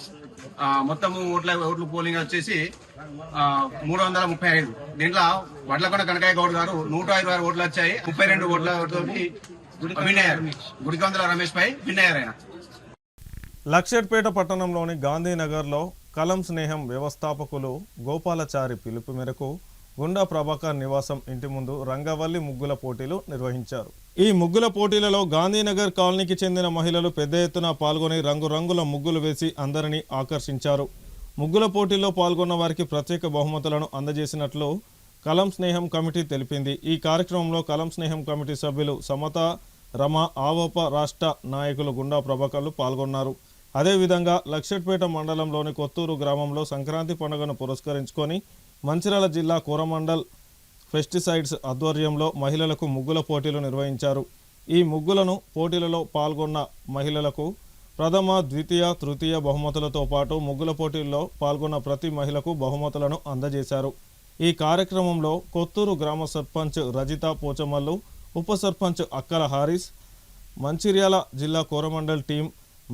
మొత్తము ఓట్లు పోలింగ్ వచ్చేసి 335. దీంట్లో వడ్లకొండ కనకయ్య గౌడ్ గారు 126 ఓట్లు వచ్చాయి. 32 ఓట్లతో విన్ అయ్యారు. గుడికందుల రమేష్ పై విన్ అయ్యారు ఆయన. లక్షట్పేట పట్టణంలోని గాంధీనగర్లో కలం స్నేహం వ్యవస్థాపకులు గోపాలచారి పిలుపు మేరకు గుండా ప్రభాకర్ నివాసం ఇంటి ముందు రంగవల్లి ముగ్గుల పోటీలు నిర్వహించారు. ఈ ముగ్గుల పోటీలలో గాంధీనగర్ కాలనీకి చెందిన మహిళలు పెద్ద ఎత్తున పాల్గొని రంగురంగుల ముగ్గులు వేసి అందరినీ ఆకర్షించారు. ముగ్గుల పోటీల్లో పాల్గొన్న వారికి ప్రత్యేక బహుమతులను అందజేసినట్లు కలం స్నేహం కమిటీ తెలిపింది. ఈ కార్యక్రమంలో కలం స్నేహం కమిటీ సభ్యులు సమత, రమ, ఆవోప రాష్ట్ర నాయకులు గుండా ప్రభాకర్లు పాల్గొన్నారు. అదేవిధంగా లక్షట్పేట మండలంలోని కొత్తూరు గ్రామంలో సంక్రాంతి పండుగను పురస్కరించుకొని మంచిర్యాల జిల్లా కోరమండల్ పెస్టిసైడ్స్ ఆధ్వర్యంలో మహిళలకు ముగ్గుల పోటీలు నిర్వహించారు. ఈ ముగ్గులను పోటీలలో పాల్గొన్న మహిళలకు ప్రథమ, ద్వితీయ, తృతీయ బహుమతులతో పాటు ముగ్గుల పోటీల్లో పాల్గొన్న ప్రతి మహిళకు బహుమతులను అందజేశారు. ఈ కార్యక్రమంలో కొత్తూరు గ్రామ సర్పంచ్ రజిత పోచమల్లు, ఉప సర్పంచ్ అక్కల హారిస్, మంచిర్యాల జిల్లా కోరమండల్ టీం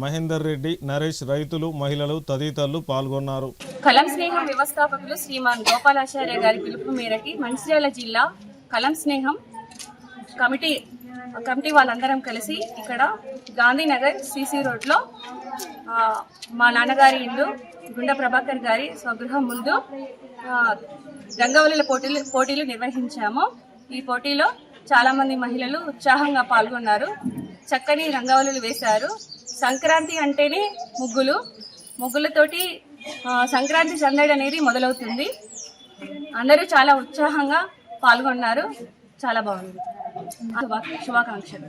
మహేందర్ రెడ్డి, నరేష్, రైతులు, మహిళలు తదితరులు పాల్గొన్నారు. కలం స్నేహం వ్యవస్థాపకులు శ్రీమాన్ గోపాలాచార్య గారి పిలుపు మేరకి మంచిర్యాల జిల్లా కలం స్నేహం కమిటీ వాళ్ళందరం కలిసి ఇక్కడ గాంధీనగర్ సిసి రోడ్లో మా నాన్నగారి ఇల్లు గుండా ప్రభాకర్ గారి స్వగృహం ముందు రంగవల్లుల పోటీలు నిర్వహించాము. ఈ పోటీలో చాలా మంది మహిళలు ఉత్సాహంగా పాల్గొన్నారు. చక్కని రంగవల్లులు వేశారు. సంక్రాంతి అంటేనే ముగ్గులతోటి సంక్రాంతి సందడి అనేది మొదలవుతుంది. అందరూ చాలా ఉత్సాహంగా పాల్గొన్నారు. చాలా బాగుంది. శుభాకాంక్షలు.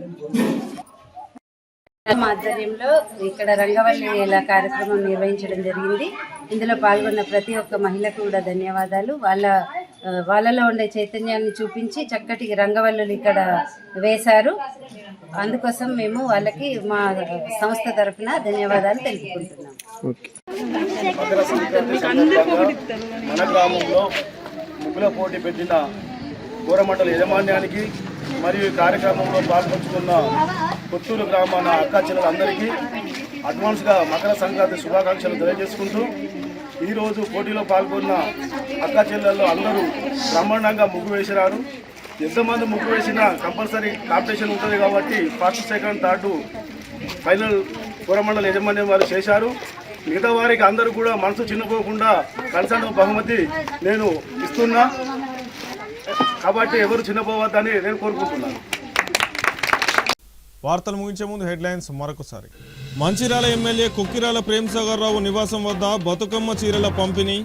ఆధ్వర్యంలో ఇక్కడ రంగవల్లి కార్యక్రమం నిర్వహించడం జరిగింది. ఇందులో పాల్గొన్న ప్రతి ఒక్క మహిళకు కూడా ధన్యవాదాలు. వాళ్ళలో ఉండే చైతన్యాన్ని చూపించి చక్కటి రంగవల్లులు ఇక్కడ వేశారు. అందుకోసం మేము వాళ్ళకి మా సంస్థ తరఫున ధన్యవాదాలు తెలుపుకుంటున్నాం. మన గ్రామంలో ముగ్గుల పోటీ పెట్టిన కోరమండల యాజమాన్యానికి మరియు ఈ కార్యక్రమంలో పాల్పంచుకున్న కొత్తూరు గ్రామాల అక్కా చెల్లెలందరికీ అడ్వాన్స్గా మకర సంక్రాంతి శుభాకాంక్షలు తెలియజేసుకుంటూ ఈరోజు పోటీలో పాల్గొన్న అక్కా చెల్లెళ్ళు అందరూ బ్రహ్మాండంగా ముగ్గు వేసినారు. ఎంతమంది ముగ్గు వేసినా కంపల్సరీ కాంపిటీషన్ ఉంటుంది కాబట్టి first, second, third final Coromandel యాజమాన్యం వారు చేశారు. మిగతా వారికి అందరూ కూడా మనసు చిన్నపోకుండా కన్సర్న్ బహుమతి నేను ఇస్తున్నా కాబట్టి ఎవరు చిన్నపోవద్దని నేను కోరుకుంటున్నాను. వార్తలు ముగించే ముందు హెడ్లైన్స్ మరొకసారి. మంచిర్యాల ఎమ్మెల్యే కుక్కిరాల ప్రేమ్సాగర్ రావు నివాసం వద్ద బతుకమ్మ చీరల పంపిణీ.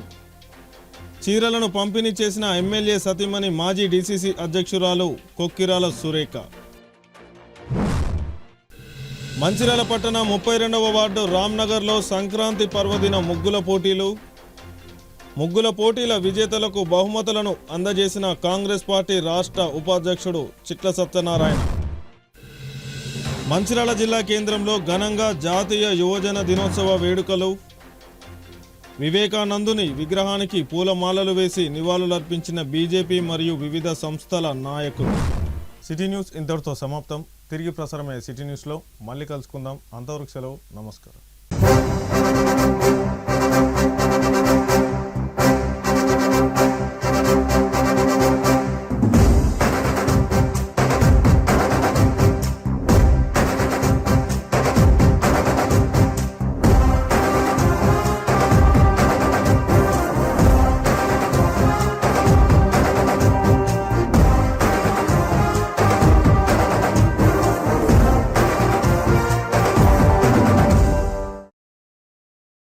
చీరలను పంపిణీ చేసిన ఎమ్మెల్యే సతీమణి మాజీ డీసీసీ అధ్యక్షురాలు కొక్కిరాల సురేఖ. మంచిర్యాల పట్టణ 32వ వార్డు రామ్నగర్లో సంక్రాంతి పర్వదిన ముగ్గుల పోటీలు. ముగ్గుల పోటీల విజేతలకు బహుమతులను అందజేసిన కాంగ్రెస్ పార్టీ రాష్ట్ర ఉపాధ్యక్షుడు చిట్ల సత్యనారాయణ. మంచిర్యాల జిల్లా కేంద్రంలో ఘనంగా జాతీయ యువజన దినోత్సవ వేడుకలు. వివేకానందుని విగ్రహానికి పూలమాలలు వేసి నివాళులర్పించిన బీజేపీ మరియు వివిధ సంస్థల నాయకులు. సిటీ న్యూస్ ఇంతటితో సమాప్తం. తిరిగి ప్రసారమయ్యే సిటీ న్యూస్లో మళ్ళీ కలుసుకుందాం. అంతవరకు సెలవు. నమస్కారం.